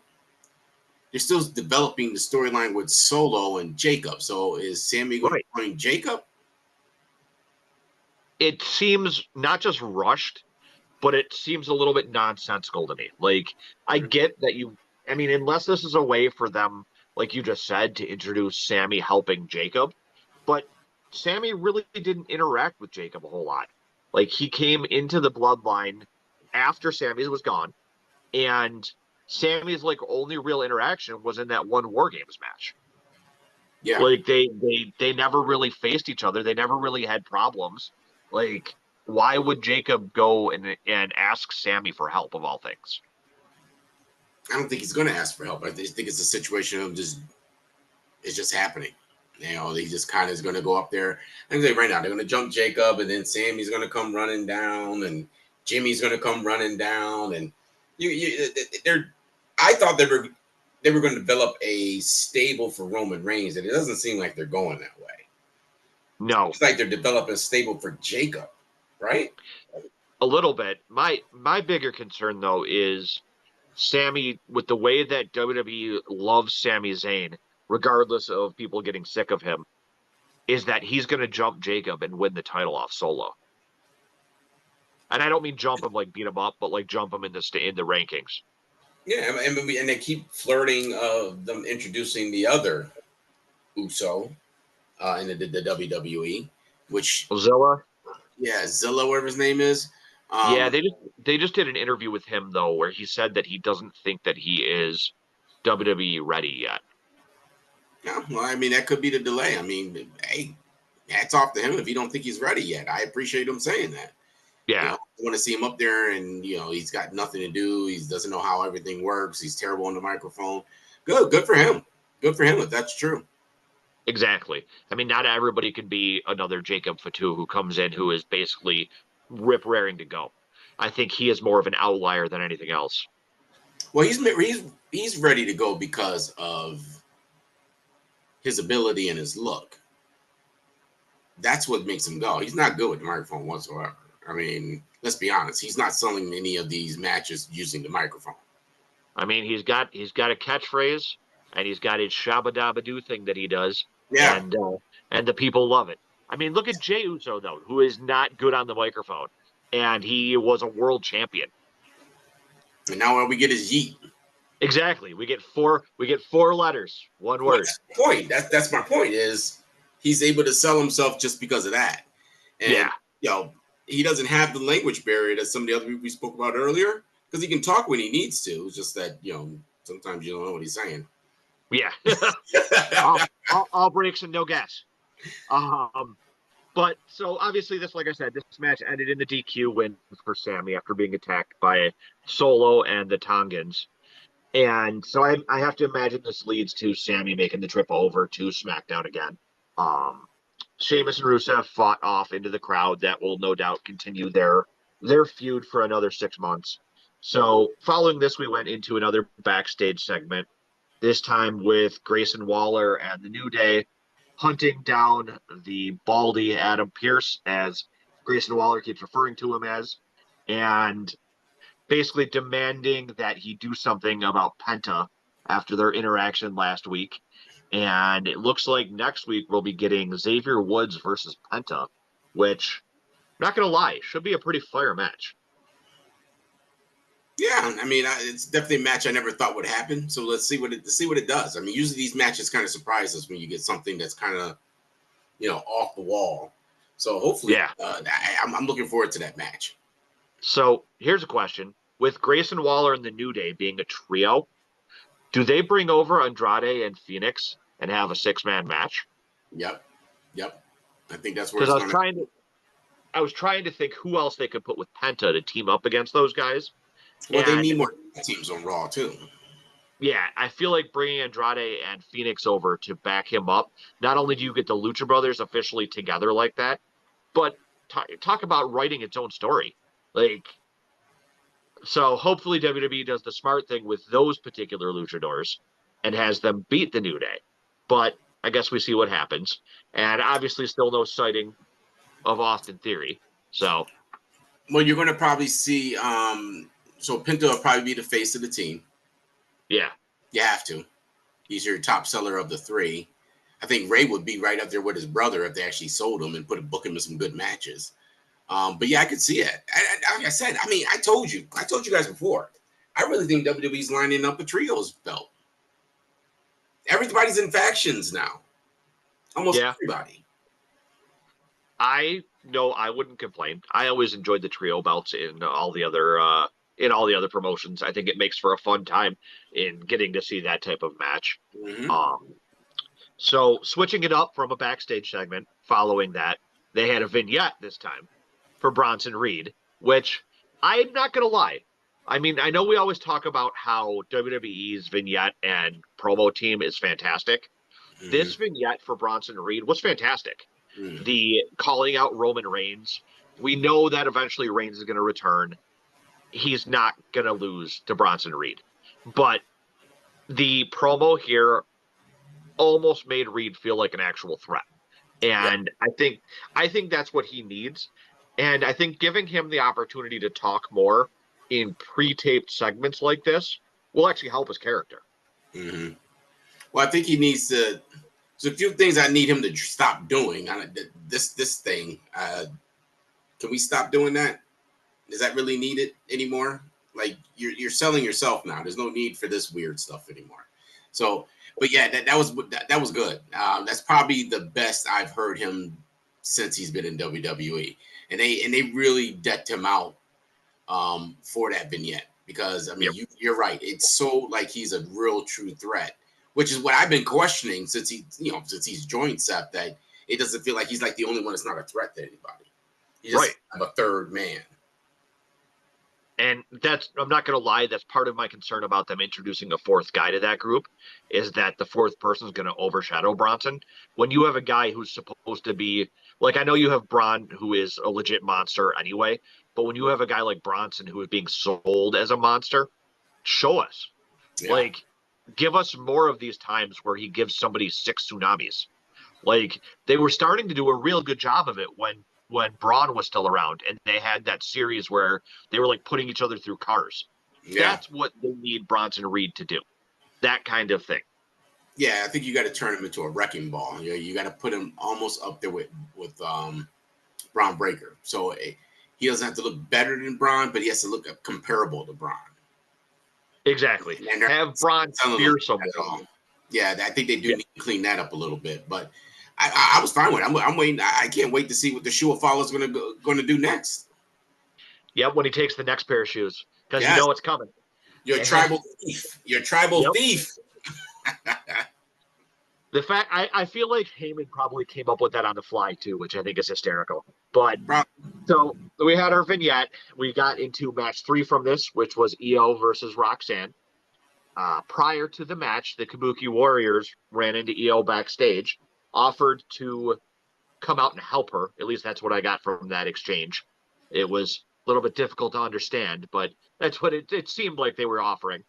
developing the storyline with Solo and Jacob. So is Sammy going to Right. join Jacob? It seems not just rushed, but it seems a little bit nonsensical to me. Like, I get that I mean, unless this is a way for them, like you just said, to introduce Sammy helping Jacob, but Sammy really didn't interact with Jacob a whole lot. Like, he came into the bloodline after Sammy's was gone, and Sammy's like only real interaction was in that one War Games match. Yeah, Like, they never really faced each other. They never really had problems. Like, why would Jacob go and ask Sammy for help of all things? I don't think he's going to ask for help. I just think it's a situation of just it's just happening. You know, he just kind of is going to go up there. I think right now they're going to jump Jacob, and then Sammy's going to come running down, and Jimmy's going to come running down, and they're. I thought they were going to develop a stable for Roman Reigns, and it doesn't seem like they're going that way. No, It's like they're developing a stable for Jacob, right? a little bit. My bigger concern though is Sammy, with the way that WWE loves Sami Zayn, regardless of people getting sick of him, is that he's going to jump Jacob and win the title off Solo. And I don't mean jump him like beat him up, but like jump him in the rankings. Yeah, and they keep flirting of them introducing the other Uso in the WWE, which Zilla, yeah, Zilla, whatever his name is. yeah, Um, they just did an interview with him though, where he said that he doesn't think that he is WWE ready yet. yeah, well, I mean that could be the delay. I mean, hey, hats off to him if you don't think he's ready yet. I appreciate him saying that. You know, Yeah, I want to see him up there, and he's got nothing to do. He doesn't know how everything works. He's terrible on the microphone. Good for him. Good for him if that's true. exactly. I mean, not everybody can be another Jacob Fatu who comes in who is basically rip raring to go. I think he is more of an outlier than anything else. Well, he's ready to go because of his ability and his look. That's what makes him go. He's not good with the microphone whatsoever. I mean, let's be honest. He's not selling any of these matches using the microphone. I mean, he's got a catchphrase and he's got his shabba dabba doo thing that he does, Yeah. and the people love it. I mean, look at Jey Uso though, who is not good on the microphone, and he was a world champion. And now all we get is Yeet. Exactly. We get four letters, one Well, word. that's the point. That's my point. Is he's able to sell himself just because of that, and Yeah. you know he doesn't have the language barrier that some of the other people we spoke about earlier because he can talk when he needs to. It's just that sometimes you don't know what he's saying. Yeah. all breaks and no gas. Um, but so obviously this, like I said, this match ended in the DQ win for Sammy after being attacked by Solo and the Tongans. And so I have to imagine this leads to Sammy making the trip over to SmackDown again. Um, Sheamus and Rusev fought off into the crowd. That will no doubt continue their feud for another 6 months. So following this, we went into another backstage segment, this time with Grayson Waller and the New Day hunting down the baldy Adam Pierce, as Grayson Waller keeps referring to him as, and basically demanding that he do something about Penta after their interaction last week. And it looks like next week we'll be getting Xavier Woods versus Penta, which, not going to lie, should be a pretty fire match. Yeah, I mean, it's definitely a match I never thought would happen. So let's see what it does. I mean, usually these matches kind of surprise us when you get something that's kind of off the wall. So hopefully, Yeah. I'm looking forward to that match. So here's a question. With Grayson Waller and the New Day being a trio, do they bring over Andrade and Phoenix and have a 6-man match? Yep, yep. I think that's where Because it's gonna. I was trying to think who else they could put with Penta to team up against those guys. Well, they And need more teams on Raw too. yeah, I feel like bringing Andrade and Phoenix over to back him up. Not only do you get the Lucha Brothers officially together like that, but talk about writing its own story. Like, so hopefully WWE does the smart thing with those particular luchadors and has them beat the New Day. But I guess we see what happens. And obviously, still no sighting of Austin Theory. So Well, you're gonna probably see. So Pinto will probably be the face of the team. yeah, You have to. He's your top seller of the three. I think Ray would be right up there with his brother if they actually sold him and book him in some good matches. But yeah, I could see it. Like I said, I mean, I told you guys before. I really think WWE's lining up a trios belt. Everybody's in factions now. Almost yeah. everybody. I know I wouldn't complain. I always enjoyed the trio belts in all the other promotions. I think it makes for a fun time in getting to see that type of match. Mm-hmm. Um, so switching it up from a backstage segment, following that, they had a vignette this time for Bronson Reed, which I'm not gonna lie. I mean, I know we always talk about how WWE's vignette and promo team is fantastic. Mm-hmm. This vignette for Bronson Reed was fantastic. Mm-hmm. The calling out Roman Reigns. We know that eventually Reigns is going to return. He's not going to lose to Bronson Reed. But the promo here almost made Reed feel like an actual threat. Yeah. And I think that's what he needs. And I think giving him the opportunity to talk more in pre-taped segments like this will actually help his character. Mm-hmm. Well, I think he needs to. There's a few things I need him to stop doing. This thing. Can we stop doing that? Is that really needed anymore? Like you're selling yourself now. There's no need for this weird stuff anymore. So, but yeah, that was good. That's probably the best I've heard him since he's been in WWE, and they really decked him out for that vignette because I mean Yep. you're right. It's so like he's a real true threat, which is what I've been questioning since since he's joined Seth, that it doesn't feel like he's like the only one that's not a threat to anybody. He just Right. have a third man. And I'm not going to lie, that's part of my concern about them introducing a fourth guy to that group, is that the fourth person is going to overshadow Bronson. When you have a guy who's supposed to be, like, I know you have Braun, who is a legit monster anyway, but when you have a guy like Bronson who is being sold as a monster, show us. Yeah. Like, give us more of these times where he gives somebody 6 tsunamis. Like, they were starting to do a real good job of it when Braun was still around, and they had that series where they were like putting each other through cars. Yeah. That's what they need Bronson Reed to do. That kind of thing. Yeah, I think you got to turn him into a wrecking ball. You got to put him almost up there with Braun Breaker. So he doesn't have to look better than Braun, but he has to look comparable to Braun. Exactly. And they're Have Braun telling them spear at someone. all. Yeah, I think they do Yeah. need to clean that up a little bit. But I was fine with it. I'm waiting. I can't wait to see what the Shua Fowler is going to do next. Yep, when he takes the next pair of shoes, because you Yes, know it's coming. you're a And tribal thief. You're a tribal yep, thief. the fact I feel like Heyman probably came up with that on the fly too, which I think is hysterical. But Bro, so we had our vignette. We got into match 3 from this, which was Io versus Roxanne. Prior to the match, the Kabuki Warriors ran into Io backstage, offered to come out and help her. At least that's what I got from that exchange. It was a little bit difficult to understand, but that's what it seemed like they were offering.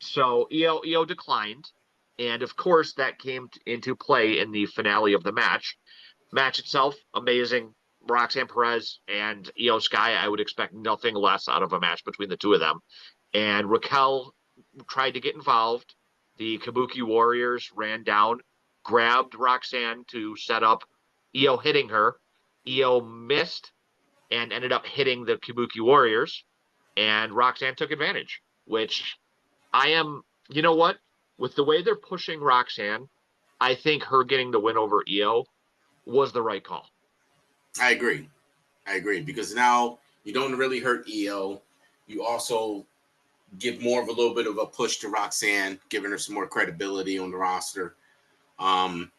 So Io declined, and of course that came into play in the finale of the match. Match itself, amazing. Roxanne Perez and Io Sky, I would expect nothing less out of a match between the two of them. And Raquel tried to get involved. The Kabuki Warriors ran down, grabbed Roxanne to set up Io hitting her. Io missed and ended up hitting the Kabuki Warriors, and Roxanne took advantage, which I am, you know what? With the way they're pushing Roxanne, I think her getting the win over Io was the right call. I agree. I agree because now you don't really hurt Io. You also give more of a little bit of a push to Roxanne, giving her some more credibility on the roster. Um,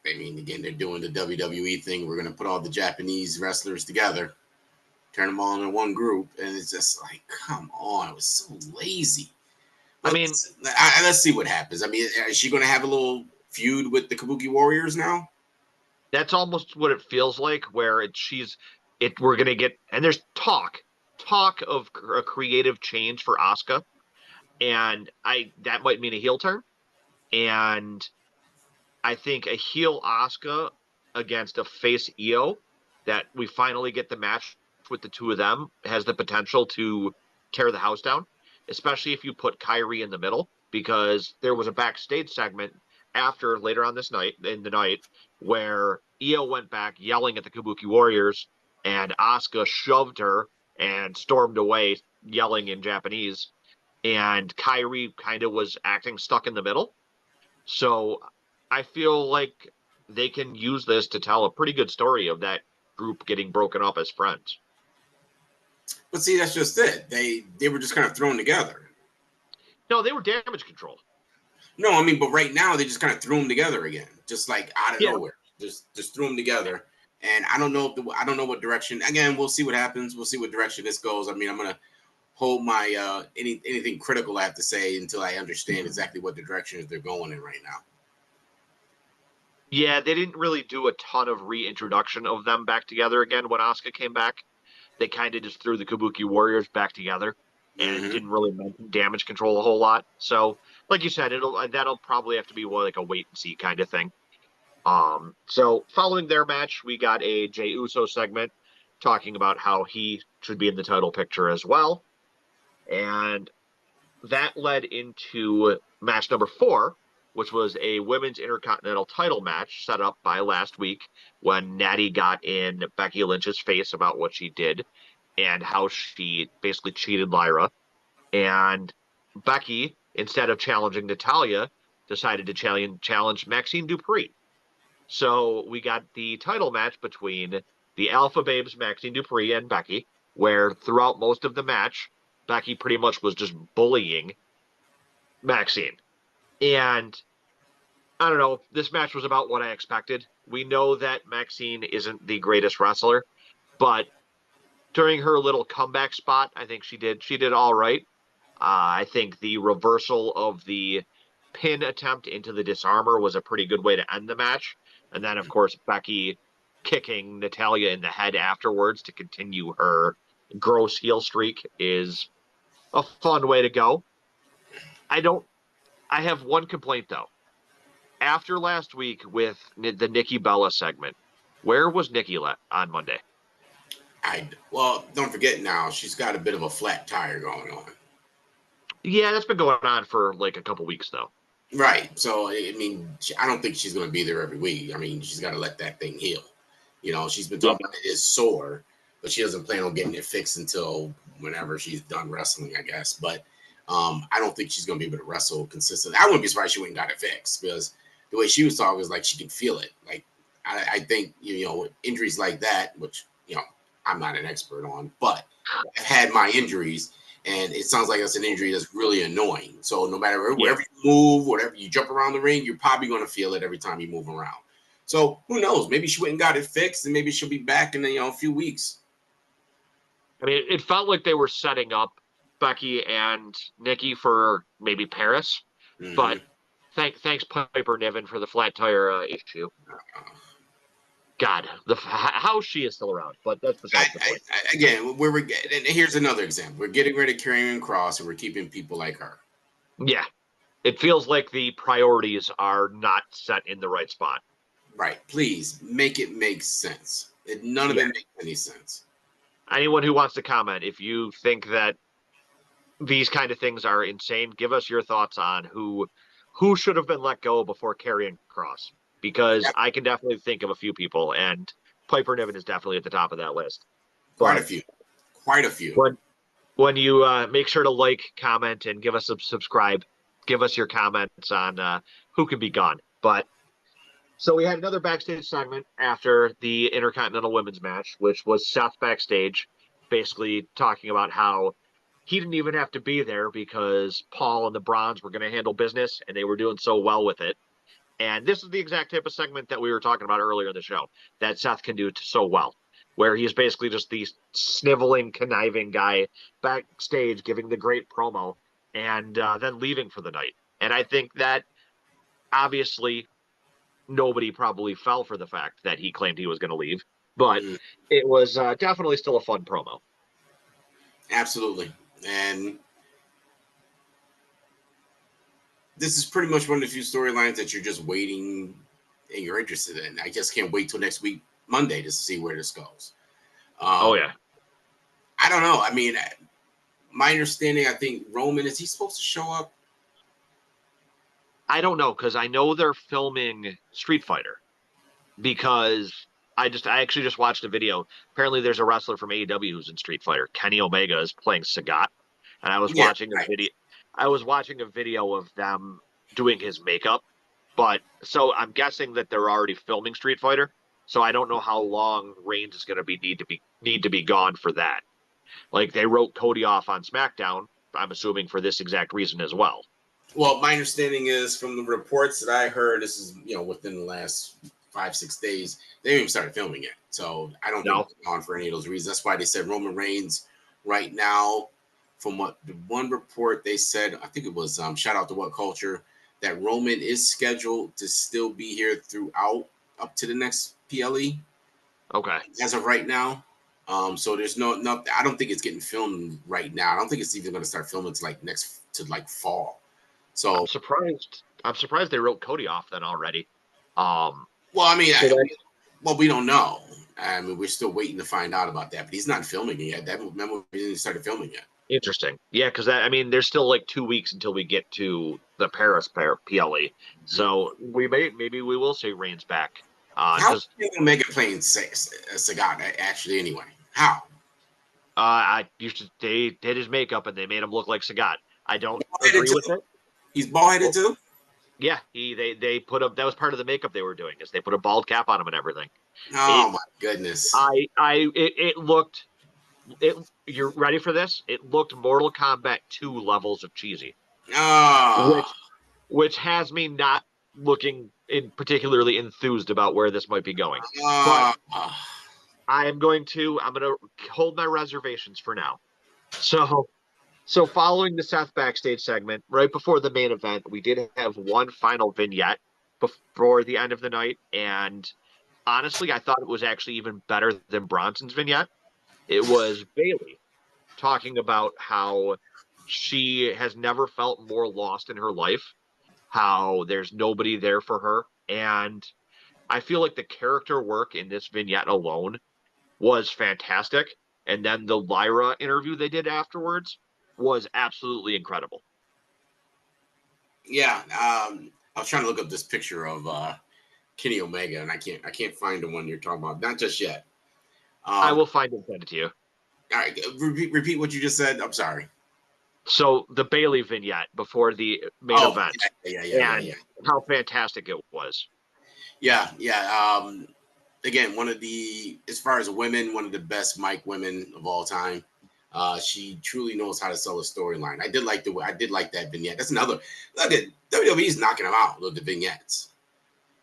I mean, again, they're doing the WWE thing. We're going to put all the Japanese wrestlers together, turn them all into one group, and it's just like, come on, it was so lazy. I But mean, let's see what happens. I mean, is she going to have a little feud with the Kabuki Warriors now? that's almost what it feels like, where we're gonna get, and there's talk of a creative change for Asuka, and that might mean a heel turn, and I think a heel Asuka against a face Io, that we finally get the match with the two of them, has the potential to tear the house down, especially if you put Kyrie in the middle, because there was a backstage segment after later on this night in the night where Io went back yelling at the Kabuki Warriors and Asuka shoved her and stormed away yelling in Japanese, and Kyrie kind of was acting stuck in the middle. So I feel like they can use this to tell a pretty good story of that group getting broken up as friends. But see, that's just it. They were just kind of thrown together. No, they were damage control. No, I mean, but right now they just kind of threw them together again, just like out of Yeah. nowhere. Just threw them together, and I don't know I don't know what direction. Again, we'll see what happens. We'll see what direction this goes. I mean, I'm gonna hold my anything critical I have to say until I understand exactly what the direction they're going in right now. Yeah, they didn't really do a ton of reintroduction of them back together again when Asuka came back. They kind of just threw the Kabuki Warriors back together and Mm-hmm. didn't really mention damage control a whole lot. So, like you said, that'll probably have to be like a wait and see kind of thing. So following their match, we got a Jey Uso segment talking about how he should be in the title picture as well. And that led into match number 4, which was a women's intercontinental title match set up by last week when Natty got in Becky Lynch's face about what she did and how she basically cheated Lyra. And Becky, instead of challenging Natalia, decided to challenge Maxine Dupree. So we got the title match between the Alpha Babes, Maxine Dupree, and Becky, where throughout most of the match, Becky pretty much was just bullying Maxine. And I don't know, this match was about what I expected. We know that Maxine isn't the greatest wrestler, but during her little comeback spot, I think she did all right. I think the reversal of the pin attempt into the disarmor was a pretty good way to end the match. And then, of course, Becky kicking Natalia in the head afterwards to continue her gross heel streak is a fun way to go. I don't. I have one complaint though. After last week with the Nikki Bella segment, where was Nikki on Monday? Well, don't forget now she's got a bit of a flat tire going on. Yeah, that's been going on for like a couple weeks though. Right. So I mean, I don't think she's going to be there every week. I mean, she's got to let that thing heal. You know, she's been Yep. talking about it is sore. but she doesn't plan on getting it fixed until whenever she's done wrestling, I guess. But I don't think she's going to be able to wrestle consistently. I wouldn't be surprised she went and got it fixed because the way she was talking was like she could feel it. Like I think injuries like that, which I'm not an expert on, but I've had my injuries, and it sounds like it's an injury that's really annoying. So no matter wherever you move, whatever you jump around the ring, you're probably going to feel it every time you move around. So who knows? Maybe she went and got it fixed, and maybe she'll be back in a few weeks. I mean, it felt like they were setting up Becky and Nikki for maybe Paris, but Mm-hmm. thanks Piper Niven for the flat tire issue. God, how she is still around, but that's besides the point. Again, and here's another example. We're getting rid of Karrion Kross, and we're keeping people like her. Yeah, it feels like the priorities are not set in the right spot. Right. Please make it make sense. None of it makes any sense. Anyone who wants to comment, if you think that these kind of things are insane, give us your thoughts on who should have been let go before Karrion Kross, because I can definitely think of a few people, and Piper Niven is definitely at the top of that list. Quite But a few. Quite a few. When you make sure to like, comment, and give us a subscribe, give us your comments on who can be gone. But so we had another backstage segment after the Intercontinental Women's match, which was Seth backstage, basically talking about how he didn't even have to be there because Paul and the Bronze were going to handle business, and they were doing so well with it. And this is the exact type of segment that we were talking about earlier in the show that Seth can do so well, where he's basically just the sniveling, conniving guy backstage giving the great promo and then leaving for the night. And I think that obviously nobody probably fell for the fact that he claimed he was going to leave, but it was definitely still a fun promo. Absolutely. And this is pretty much one of the few storylines that you're just waiting and you're interested in. I just can't wait till next week, Monday, to see where this goes. Oh, yeah. I don't know. I mean, my understanding, I think Roman, is he supposed to show up? I don't know, because I know they're filming Street Fighter, because I actually just watched a video. Apparently there's a wrestler from AEW who's in Street Fighter. Kenny Omega is playing Sagat. And I was watching a video. I was watching a video of them doing his makeup. But so I'm guessing that they're already filming Street Fighter. So I don't know how long Reigns is going to need to be gone for that. Like, they wrote Cody off on SmackDown, I'm assuming for this exact reason as well. Well, my understanding is from the reports that I heard, this is within the last 5-6 days, they haven't even started filming it. So I don't think it's on for any of those reasons. That's why they said Roman Reigns right now. From what the one report they said, I think it was shout out to What Culture, that Roman is scheduled to still be here throughout up to the next PLE. Okay. As of right now. So there's no, I don't think it's getting filmed right now. I don't think it's even going to start filming to fall. So I'm surprised they wrote Cody off then already. Well, I mean, we don't know. I mean, we're still waiting to find out about that. But he's not filming it yet. Remember, he didn't start filming yet. Interesting. Yeah, because there's still like 2 weeks until we get to the Paris PLE. So maybe we will see Reigns back. How is Omega playing Sagat actually anyway? How? They did his makeup and they made him look like Sagat. I don't agree with it. He's bald-headed too? Yeah, they put up, that was part of the makeup they were doing, is they put a bald cap on him and everything. Oh my goodness. It looked, you're ready for this? It looked Mortal Kombat 2 levels of cheesy. Which has me not looking particularly enthused about where this might be going. But I'm going to hold my reservations for now. So following the Seth backstage segment, right before the main event, we did have one final vignette before the end of the night. And honestly, I thought it was actually even better than Bronson's vignette. It was Bayley talking about how she has never felt more lost in her life, how there's nobody there for her. And I feel like the character work in this vignette alone was fantastic. And then the Lyra interview they did afterwards was absolutely incredible. Yeah, I was trying to look up this picture of Kenny Omega, and I can't find the one you're talking about. Not just yet. I Um, will find it and send it to you. all right, repeat what you just said. I'm sorry. So the Bailey vignette before the main Oh, event yeah. and how fantastic it was. Yeah. Again, one of the, as far as women, one of the best mic women of all time. She truly knows how to sell a storyline. I did like that vignette. That's another. Look at WWE's knocking them out with the vignettes.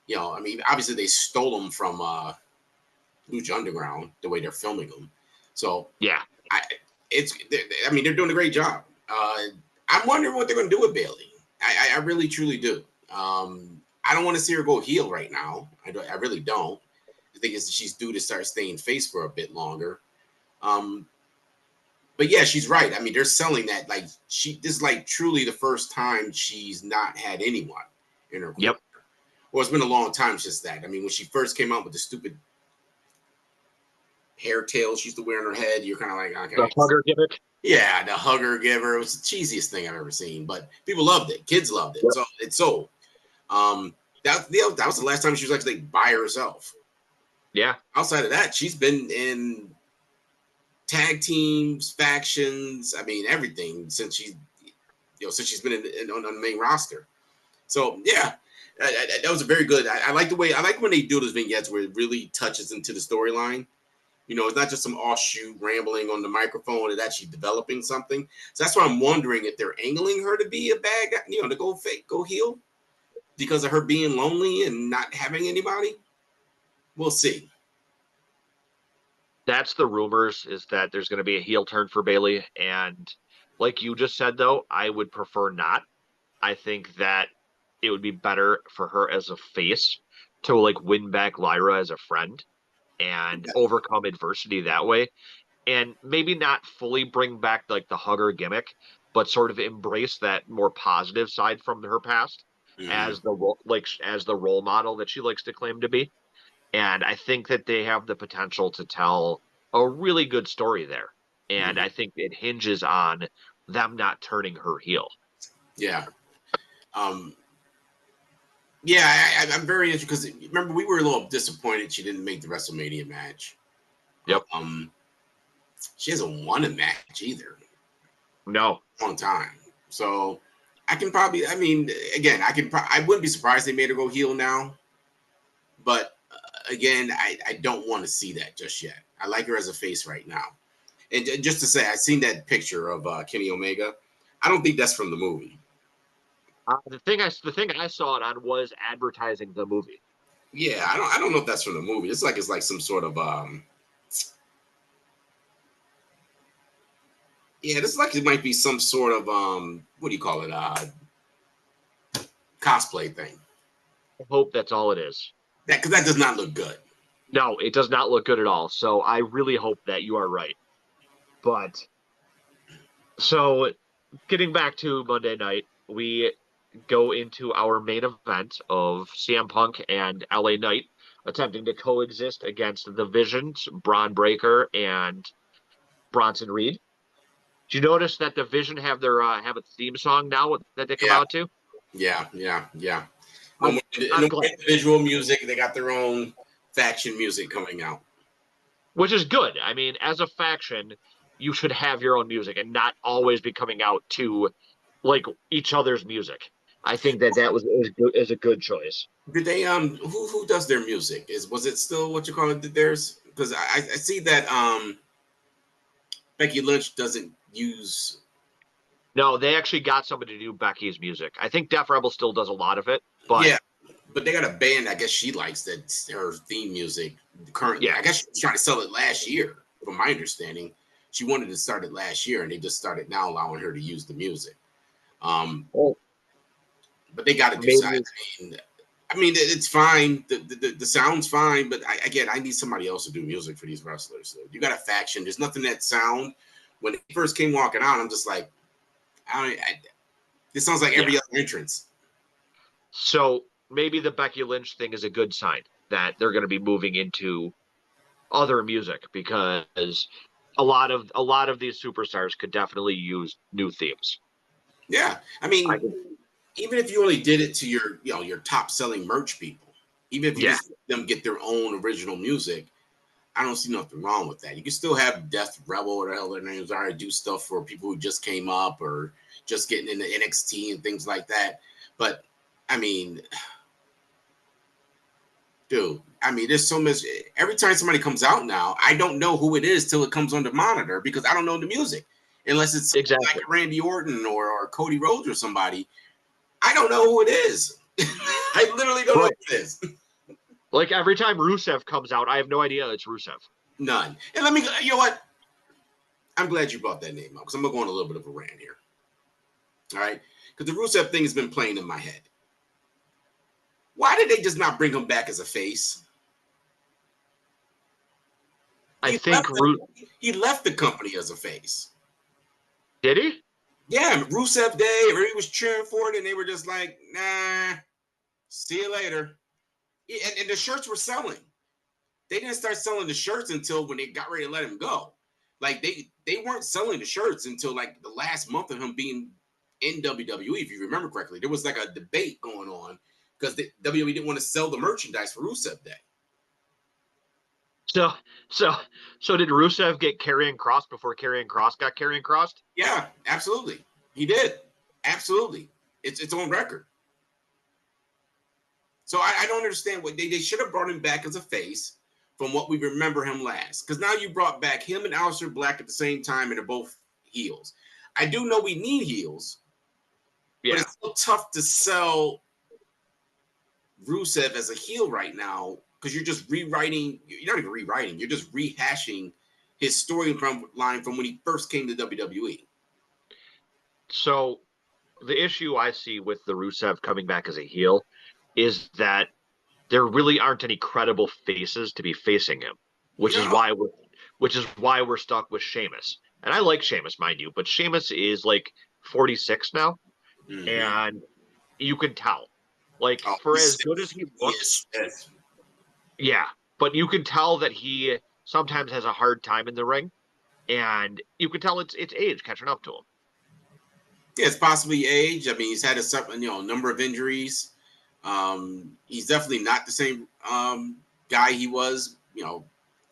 I mean, obviously they stole them from Lucha Underground the way they're filming them. So Yeah. I, I mean, they're doing a great job. I'm wondering what they're going to do with Bailey. I really truly do. I don't want to see her go heel right now. I really don't. I think she's due to start staying face for a bit longer. Um, but yeah, she's right. I mean, they're selling that like this is like truly the first time she's not had anyone in her Yep. corner. Well, it's been a long time since that. I mean, when she first came out with the stupid hair tails she used to wear on her head, you're kind of like, The okay. hugger gimmick. Yeah, the hugger giver. It was the cheesiest thing I've ever seen, but people loved it. Kids loved it. Yep. So it's sold. That was the last time she was actually by herself. Yeah. Outside of that, she's been in tag teams, factions. I mean, everything since she's been on the main roster. So yeah, that was a very good. I like the way I like when they do those vignettes where it really touches into the storyline. It's not just some offshoot rambling on the microphone. It's actually developing something. So that's why I'm wondering if they're angling her to be a bad guy, to go fake, go heel because of her being lonely and not having anybody. We'll see. That's the rumors is that there's going to be a heel turn for Bailey. And like you just said, though, I would prefer not. I think that it would be better for her as a face to like win back Lyra as a friend and overcome adversity that way. And maybe not fully bring back like the hugger gimmick, but sort of embrace that more positive side from her past Mm-hmm. as the role model that she likes to claim to be. And I think that they have the potential to tell a really good story there. And Mm-hmm. I think it hinges on them not turning her heel. Yeah. Um, yeah, I'm very interested because remember we were a little disappointed she didn't make the WrestleMania match. Yep. Um, she hasn't won a match either. No. Long time. So I can probably. I mean, again, I wouldn't be surprised they made her go heel now. But again, I don't want to see that just yet. I like her as a face right now. And just to say, I seen that picture of Kenny Omega. I don't think that's from the movie. The thing I saw it on was advertising the movie. Yeah, I don't know if that's from the movie. It's like some sort of yeah, this is like it might be some sort of what do you call it? Cosplay thing. I hope that's all it is. That because that does not look good. No, it does not look good at all. So I really hope that you are right. But so getting back to Monday night, we go into our main event of CM Punk and LA Knight attempting to coexist against the Visions, Braun Breaker, and Bronson Reed. Do you notice that the Vision have a theme song now that they come Yeah, out to? yeah. No I'm more, no I'm more glad, individual music. They got their own faction music coming out. which is good. I mean, as a faction, you should have your own music and not always be coming out to like each other's music. I think that is a good choice. Did they who does their music? Was it still what you call it theirs? Because I see that Becky Lynch doesn't use. No, they actually got somebody to do Becky's music. I think Def Rebel still does a lot of it, but Yeah, but they got a band. I guess she likes that her theme music currently. yeah. I guess she was trying to sell it last year, from my understanding. She wanted to start it last year, and they just started now allowing her to use the music. Um, Well, but they got to do something. maybe It's fine. The sound's fine, but again, I need somebody else to do music for these wrestlers. So you got a faction. There's nothing that sound. When they first came walking out, I'm just like, this sounds like yeah. every other entrance. So maybe the Becky Lynch thing is a good sign that they're going to be moving into other music because a lot of these superstars could definitely use new themes. Yeah, I can, even if you only did it to your top selling merch people, even if you yeah, just let them get their own original music, I don't see nothing wrong with that. You can still have Death Rebel or the hell their names are, do stuff for people who just came up or just getting into NXT and things like that. But I mean, dude, I mean, there's so much. Every time somebody comes out now, I don't know who it is till it comes on the monitor because I don't know the music. Unless it's Exactly. like Randy Orton or Cody Rhodes or somebody. I don't know who it is. I literally don't know who it is. Like every time Rusev comes out, I have no idea it's Rusev. None. And let me, you know what? I'm glad you brought that name up because I'm going to go on a little bit of a rant here. All right? Because the Rusev thing has been playing in my head. Why did they just not bring him back as a face? He left the company as a face. Did he? Yeah, Rusev Day, everybody was cheering for it, and they were just like, nah, see you later. And the shirts were selling. They didn't start selling the shirts until when they got ready to let him go. Like they weren't selling the shirts until like the last month of him being in WWE, if you remember correctly. There was like a debate going on because the WWE didn't want to sell the merchandise for Rusev Day. So did Rusev get Karrion Kross before Karrion Kross got Karrion Kross? Yeah, absolutely. He did. Absolutely. It's on record. So I don't understand what they should have brought him back as a face from what we remember him last. Because now you brought back him and Aleister Black at the same time, and they're both heels. I do know we need heels, but it's so tough to sell Rusev as a heel right now because you're just rewriting. You're not even rewriting. You're just rehashing his storyline from when he first came to WWE. So the issue I see with the Rusev coming back as a heel is that there really aren't any credible faces to be facing him, which is why we're stuck with Sheamus. And I like Sheamus, mind you, but Sheamus is like 46 now, and you can tell. Like for as good as he looks, yeah, but you can tell that he sometimes has a hard time in the ring, and you can tell it's age catching up to him. Yeah, it's possibly age. I mean, he's had a number of injuries. He's definitely not the same guy he was,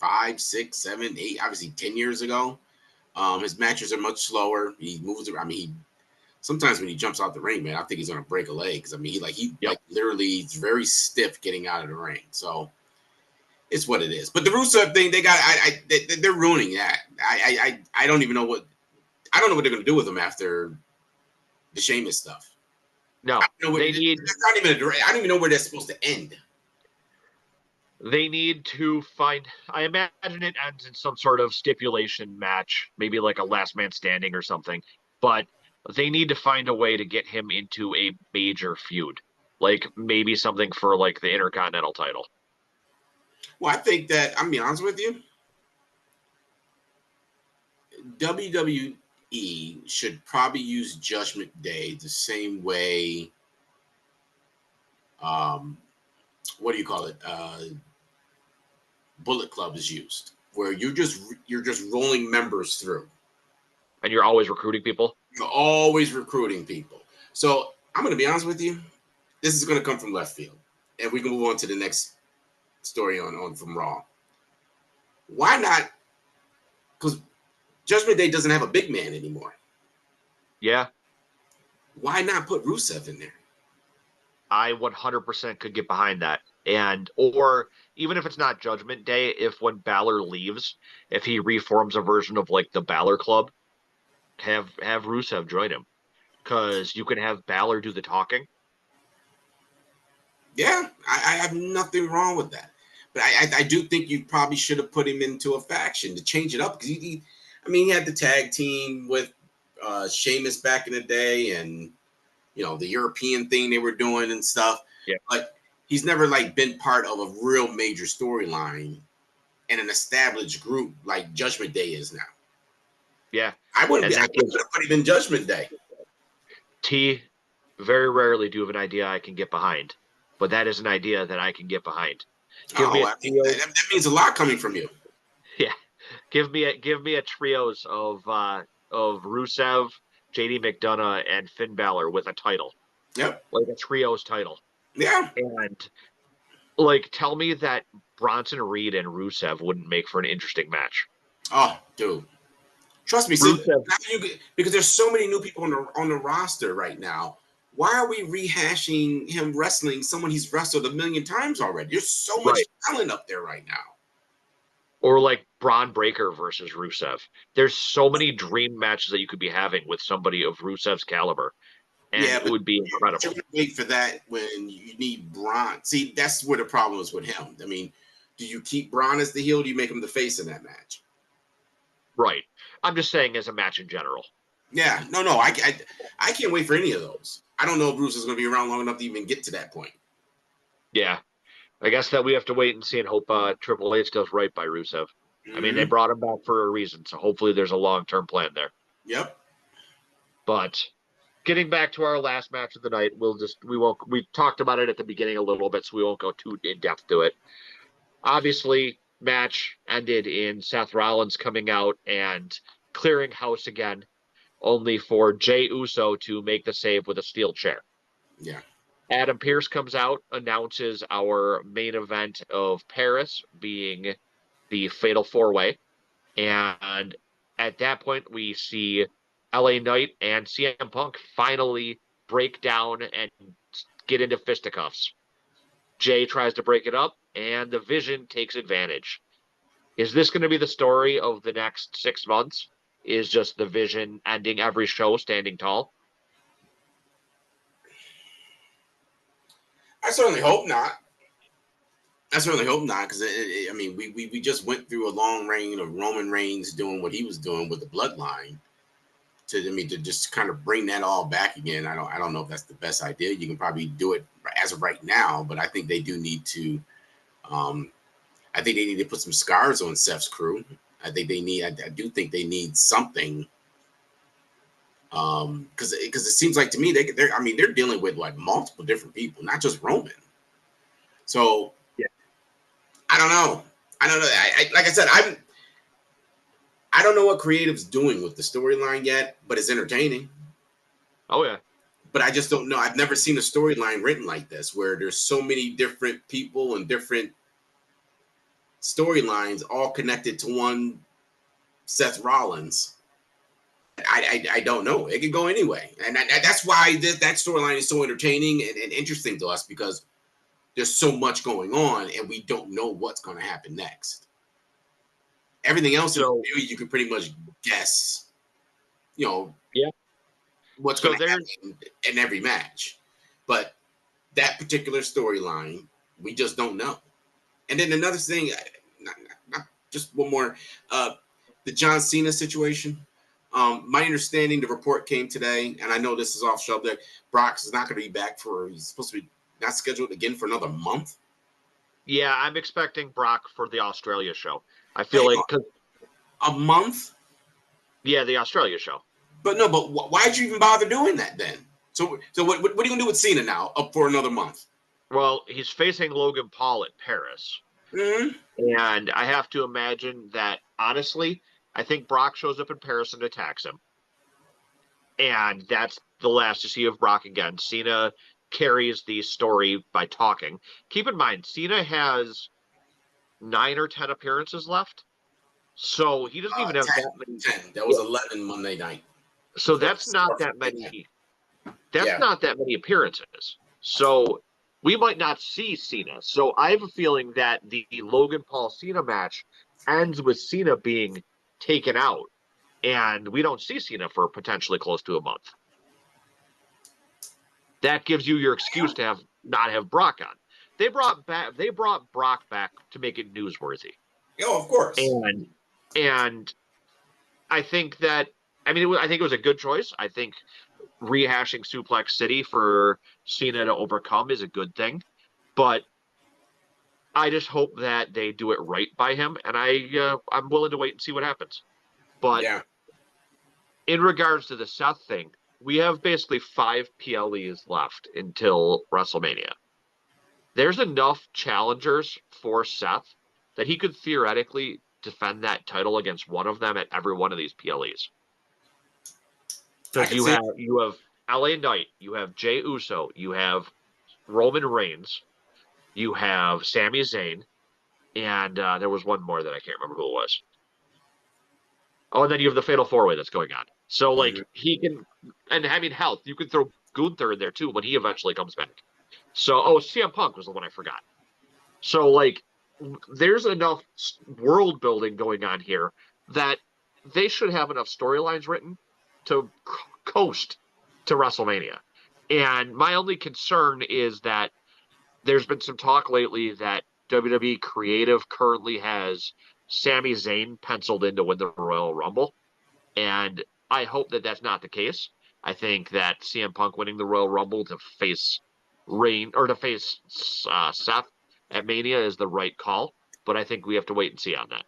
5, 6, 7, 8, obviously 10 years ago. His matches are much slower. He moves around. I mean, sometimes when he jumps out the ring, man, I think he's gonna break a leg. Because I mean, he literally is very stiff getting out of the ring. So it's what it is. But the Rusev thing, they're ruining that. I don't even know what they're gonna do with him after the Sheamus stuff. No, I don't even know where they're supposed to end. They need to find. I imagine it ends in some sort of stipulation match, maybe like a last man standing or something. But they need to find a way to get him into a major feud, like maybe something for like the Intercontinental title. Well, I think that I'm gonna be honest with you. WWE should probably use Judgment Day the same way. What do you call it? Bullet Club is used, where you're just rolling members through, and you're always recruiting people. You're always recruiting people. So I'm going to be honest with you. This is going to come from left field, and we can move on to the next story on from Raw. Why not? Because Judgment Day doesn't have a big man anymore. Yeah. Why not put Rusev in there? I 100% could get behind that. Or even if it's not Judgment Day, if when Balor leaves, if he reforms a version of like the Balor Club, have Rusev join him. Because you can have Balor do the talking. Yeah, I have nothing wrong with that. But I do think you probably should have put him into a faction to change it up. Because he had the tag team with Sheamus back in the day and, the European thing they were doing and stuff. Yeah. But he's never like been part of a real major storyline and an established group like Judgment Day is now. Yeah. I wouldn't have put him in Judgment Day. Very rarely do you have an idea I can get behind. But that is an idea that I can get behind. That means a lot coming from you. Yeah. Give me a trios of Rusev, JD McDonough, and Finn Balor with a title. Yep. Like a trios title. Yeah. And Like, tell me that Bronson Reed and Rusev wouldn't make for an interesting match. Oh, dude. Trust me, so Rusev, because there's so many new people on the roster right now. Why are we rehashing him wrestling someone he's wrestled a million times already? There's so much right? talent up there right now. Or like Braun Breaker versus Rusev. There's so many dream matches that you could be having with somebody of Rusev's caliber, and Yeah, it but would be you're incredible. gonna wait for that when you need Braun. See, that's where the problem is with him. I mean, do you keep Braun as the heel? Or do you make him the face in that match? Right. I'm just saying as a match in general. Yeah, no, I can't wait for any of those. I don't know if Bruce is going to be around long enough to even get to that point. Yeah. I guess that we have to wait and see and hope Triple H does right by Rusev. I mean, they Mm-hmm. brought him back for a reason, so hopefully there's a long-term plan there. Yep. But getting back to our last match of the night, we talked about it at the beginning a little bit, so we won't go too in depth to it. Obviously, match ended in Seth Rollins coming out and clearing house again, only for Jey Uso to make the save with a steel chair. Yeah. Adam Pearce comes out, announces our main event of Paris being the Fatal Four Way. And at that point, we see LA Knight and CM Punk finally break down and get into fisticuffs. Jay tries to break it up, and the Vision takes advantage. Is this going to be the story of the next 6 months? Is just the Vision ending every show standing tall? I certainly hope not. I certainly hope not, because I mean, we just went through a long reign of Roman Reigns doing what he was doing with the Bloodline. To just kind of bring that all back again. I don't know if that's the best idea. You can probably do it as of right now, but I think they do need to. Um, I think they need to put some scars on Seth's crew. I think they need. I do think they need something. Because it seems like to me they're dealing with like multiple different people, not just Roman. So Yeah. I don't know. I don't know. Like I said, I don't know what creative's doing with the storyline yet, but it's entertaining. Oh, yeah. But I just don't know. I've never seen a storyline written like this where there's so many different people and different storylines all connected to one Seth Rollins. I don't know. It could go anyway, and that's why that storyline is so entertaining and interesting to us because there's so much going on and we don't know what's going to happen next. Everything else So, you can pretty much guess, you know, yeah. what's So going to there's, happen in every match, but that particular storyline, we just don't know. And then another thing, not just one more, the John Cena situation. My understanding, the report came today, and I know this is off subject. Brock is not going to be back he's supposed to be not scheduled again for another month. yeah, I'm expecting Brock for the Australia show. I feel Wait, like, cause, a month? yeah, the Australia show. But no, but why'd you even bother doing that then? So what are you going to do with Cena now up for another month? Well, he's facing Logan Paul at Paris. Mm-hmm. And I have to imagine that, honestly, I think Brock shows up in Paris and attacks him. And that's the last you see of Brock again. Cena carries the story by talking. Keep in mind, Cena has 9 or 10 appearances left. So he doesn't even have 10, that many. 10. That was Yeah. 11 Monday night. So Or, that's not or that Friday night. many. That's Yeah. not that many appearances. So we might not see Cena. So I have a feeling that the Logan Paul Cena match ends with Cena being taken out, and we don't see Cena for potentially close to a month. That gives you your excuse to have not have Brock on. They brought Brock back to make it newsworthy. Oh, of course. And and I think that I think it was a good choice. I think rehashing Suplex City for Cena to overcome is a good thing. But I just hope that they do it right by him, and I'm willing to wait and see what happens. But Yeah. in regards to the Seth thing, we have basically 5 PLEs left until WrestleMania. There's enough challengers for Seth that he could theoretically defend that title against one of them at every one of these PLEs. I Because can you see it. have you have LA Knight, you have Jey Uso, you have Roman Reigns, You have Sami Zayn, and there was one more that I can't remember who it was. Oh, and then you have the Fatal Four Way that's going on. So Mm-hmm. like he can, and I mean, health. You could throw Gunther in there too when he eventually comes back. So CM Punk was the one I forgot. So like, there's enough world building going on here that they should have enough storylines written to coast to WrestleMania. And my only concern is that there's been some talk lately that WWE Creative currently has Sami Zayn penciled in to win the Royal Rumble. And I hope that that's not the case. I think that CM Punk winning the Royal Rumble to face Reign or to face Seth at Mania is the right call. But I think we have to wait and see on that.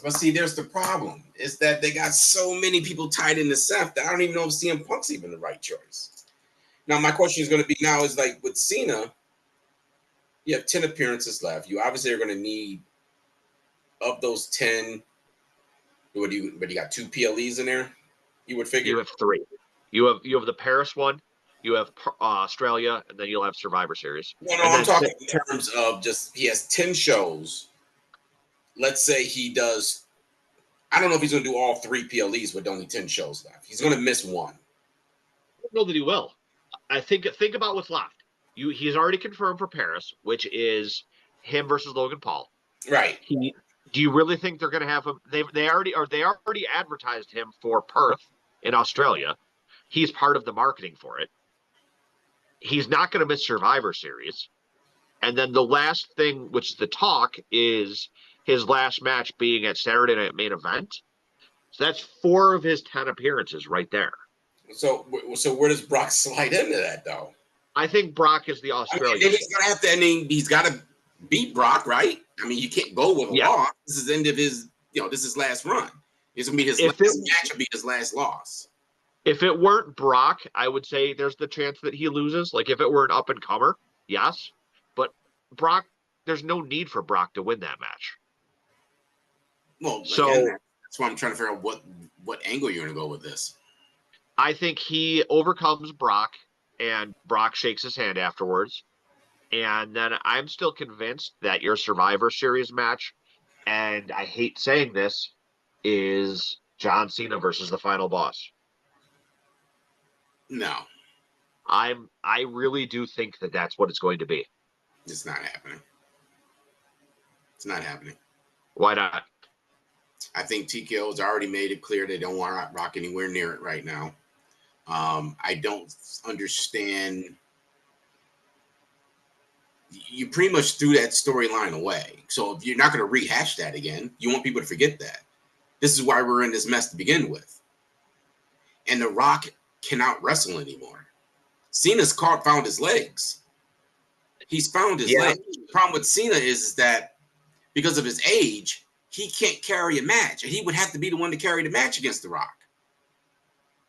Well, see, there's the problem. Is that they got so many people tied into Seth that I don't even know if CM Punk's even the right choice. Now, my question is going to be now is like with Cena, you have 10 appearances left. You obviously are going to need, of those 10, what do you got, 2 PLEs in there? You would figure? You have three. You have the Paris one, you have Australia, and then you'll have Survivor Series. No, no, And I'm then talking in terms of just he has 10 shows. Let's say he does, I don't know if he's going to do all 3 PLEs with only 10 shows left. He's going to miss one. I don't know that he will. I think about what's left. He's already confirmed for Paris, which is him versus Logan Paul. Right. Do you really think they're going to have him? They already advertised him for Perth in Australia. He's part of the marketing for it. He's not going to miss Survivor Series. And then the last thing, which is the talk, is his last match being at Saturday Night Main Event. So that's 4 of his 10 appearances right there. So where does Brock slide into that though? I think Brock is the Australian. Then he's gonna have to. I mean, he's got to beat Brock, right? I mean, you can't go with a loss. This is the end of his. This is his last run. It's gonna be his last match. Will be his last loss. If it weren't Brock, I would say there's the chance that he loses. Like if it were an up and comer, yes. But Brock, there's no need for Brock to win that match. Well, so again, that's why I'm trying to figure out what angle you're gonna go with this. I think he overcomes Brock, and Brock shakes his hand afterwards. And then I'm still convinced that your Survivor Series match, and I hate saying this, is John Cena versus the final boss. No. I really do think that that's what it's going to be. It's not happening. It's not happening. Why not? I think TKO's already made it clear they don't want Rock anywhere near it right now. I don't understand. You pretty much threw that storyline away. So if you're not going to rehash that again, you want people to forget that. This is why we're in this mess to begin with. And The Rock cannot wrestle anymore. Cena's found his legs. He's found his legs. The problem with Cena is that because of his age, he can't carry a match. And he would have to be the one to carry the match against The Rock.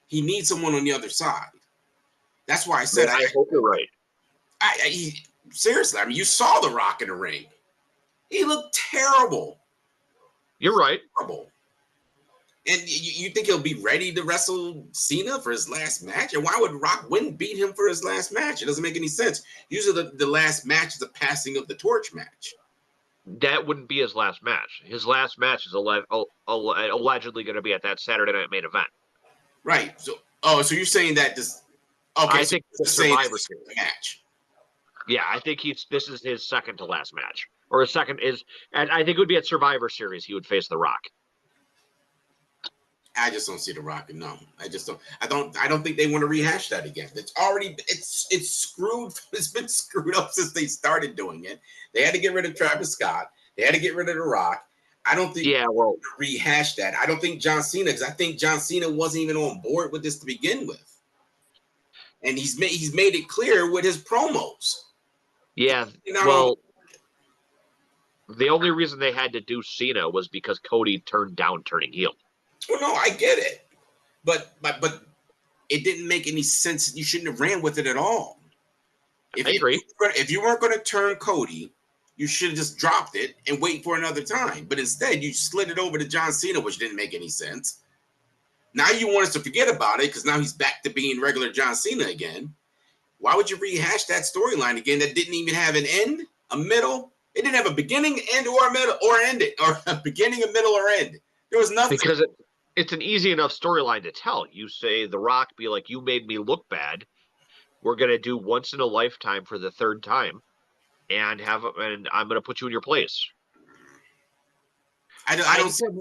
He needs someone on the other side. That's why I said I hope you're right. Seriously, I mean, you saw The Rock in the ring. He looked terrible. You're right. Terrible. And you think he'll be ready to wrestle Cena for his last match? And why would Rock beat him for his last match? It doesn't make any sense. Usually the last match is the passing of the torch match. That wouldn't be his last match. His last match is allegedly going to be at that Saturday Night Main Event. Right. So you're saying that this? Okay, I think it's a Survivor Series match. Yeah, I think this is his second to last match, or his second is, and I think it would be at Survivor Series he would face The Rock. I just don't see The Rock. No, I just don't. I don't think they want to rehash that again. It's screwed. It's been screwed up since they started doing it. They had to get rid of Travis Scott. They had to get rid of The Rock. I don't think rehash that. I don't think John Cena, because I think John Cena wasn't even on board with this to begin with. And he's made it clear with his promos. Yeah, well, the only reason they had to do Cena was because Cody turned down turning heel. Well, no, I get it, but it didn't make any sense. You shouldn't have ran with it at all. I agree. If you weren't going to turn Cody, you should have just dropped it and wait for another time. But instead, you slid it over to John Cena, which didn't make any sense. Now you want us to forget about it because now he's back to being regular John Cena again. Why would you rehash that storyline again that didn't even have an end, a middle? It didn't have a beginning, end, or a middle, or end it, or a beginning, a middle, or end. There was nothing. Because it's an easy enough storyline to tell. You say The Rock be like, "You made me look bad. We're gonna do once in a lifetime for the third time, and I'm gonna put you in your place." I I don't just see have,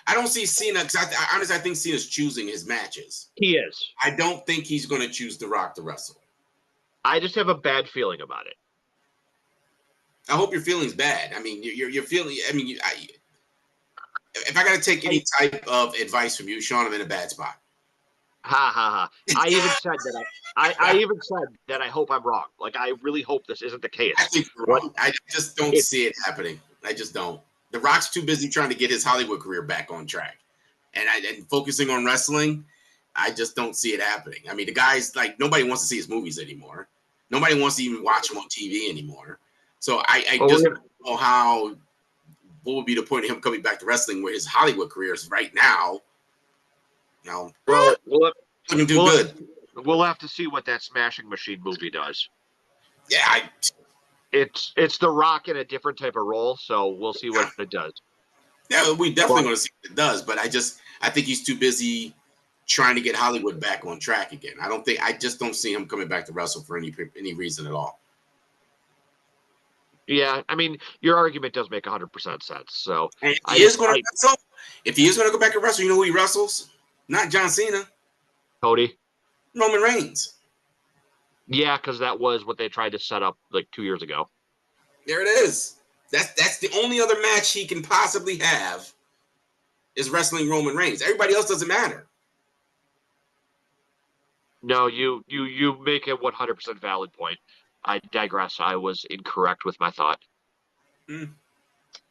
I don't see Cena because honestly I think Cena's choosing his matches. he is. I don't think he's going to choose The Rock to wrestle. I just have a bad feeling about it. I hope your feeling's bad. I mean, you're feeling. I mean, if I got to take any I, type of advice from you, Sean, I'm in a bad spot. ha ha ha. I even said that I even said that I hope I'm wrong. Like I really hope this isn't the I case. think you're What wrong. I just don't it see it happening. I just don't. The Rock's too busy trying to get his Hollywood career back on track, and focusing on wrestling. I just don't see it happening. I mean, the guy's like nobody wants to see his movies anymore. Nobody wants to even watch him on TV anymore. So I well, just don't know how. What would be the point of him coming back to wrestling where his Hollywood career is right now? You know, well, looking too we'll have to, good. we'll have to see what that Smashing Machine movie does. Yeah, It's The Rock in a different type of role, so we'll see what it does. yeah, we definitely But going to see what it does. But I think he's too busy trying to get Hollywood back on track again. I just don't see him coming back to wrestle for any reason at all. yeah, I mean, your argument does make 100% sense. So And if I he is just, going to I wrestle, if he is going to go back and wrestle, you know who he wrestles? Not John Cena, Cody, Roman Reigns. yeah, because that was what they tried to set up like 2 years ago. There it is. That's the only other match he can possibly have is wrestling Roman Reigns. Everybody else doesn't matter. No, you make a 100% valid point. I digress. I was incorrect with my thought.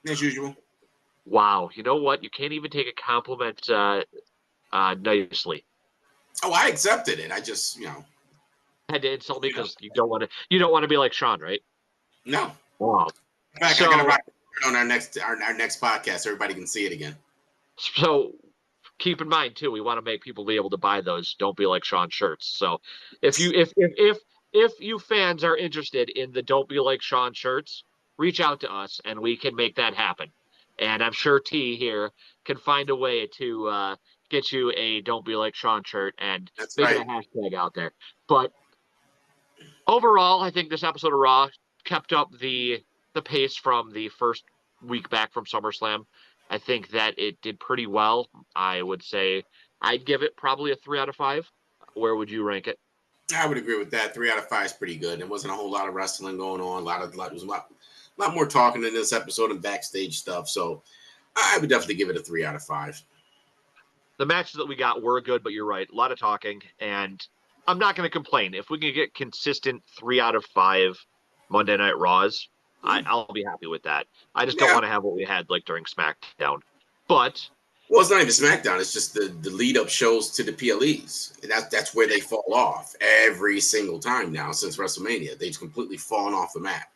As usual. Wow, you know what? You can't even take a compliment nicely. Oh, I accepted it. I just, Had to insult me you know, because you don't want to be like Sean, right? no. Wow. In fact, I got to So write it on our next podcast so everybody can see it again. so keep in mind too, we want to make people be able to buy those Don't Be Like Sean shirts. So if you fans are interested in the Don't Be Like Sean shirts, reach out to us and we can make that happen. And I'm sure T here can find a way to get you a Don't Be Like Sean shirt and That's make it a right. hashtag out there. But overall, I think this episode of Raw kept up the pace from the first week back from SummerSlam. I think that it did pretty well. I would say I'd give it probably a 3 out of 5. Where would you rank it? I would agree with that. 3 out of 5 is pretty good. There wasn't a whole lot of wrestling going on. There was a lot more talking in this episode and backstage stuff. So I would definitely give it a 3 out of 5. The matches that we got were good, but you're right, a lot of talking, and I'm not going to complain if we can get consistent 3 out of 5 Monday Night Raws. I'll be happy with that. I just don't Yeah. want to have what we had like during SmackDown, but Well, it's not even SmackDown. It's just the lead up shows to the PLEs. And that's where they fall off every single time now since WrestleMania. They've completely fallen off the map.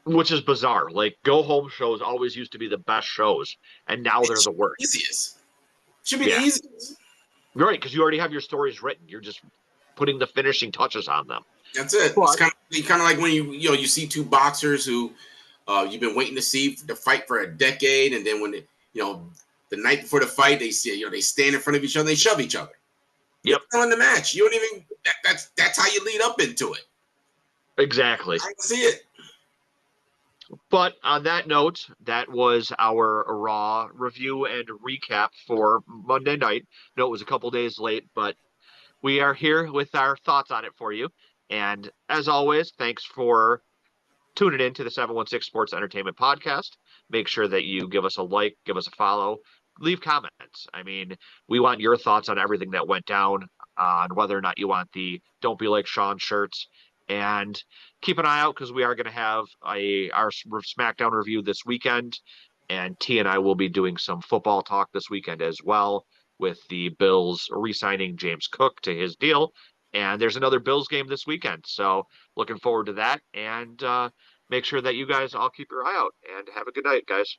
which is bizarre. Like go home shows always used to be the best shows, and now It they're the should be the worst. easiest. Should be the Yeah, easiest. right. Because you already have your stories written. You're just putting the finishing touches on them. That's it. It's But kind of like when you see two boxers who you've been waiting to see the fight for a decade, and then when the night before the fight they see they stand in front of each other, they shove each other. You're yep, still in the match. You don't even that's how you lead up into it. exactly. I see it. But on that note, that was our Raw review and recap for Monday night. No, it was a couple days late, but we are here with our thoughts on it for you. And as always, thanks for tuning in to the 716 Sports Entertainment Podcast. Make sure that you give us a like, give us a follow, leave comments. I mean, we want your thoughts on everything that went down, on whether or not you want the Don't Be Like Sean shirts. And keep an eye out because we are going to have our SmackDown review this weekend. And T and I will be doing some football talk this weekend as well, with the Bills re signing James Cook to his deal. And there's another Bills game this weekend. So looking forward to that. And make sure that you guys all keep your eye out and have a good night, guys.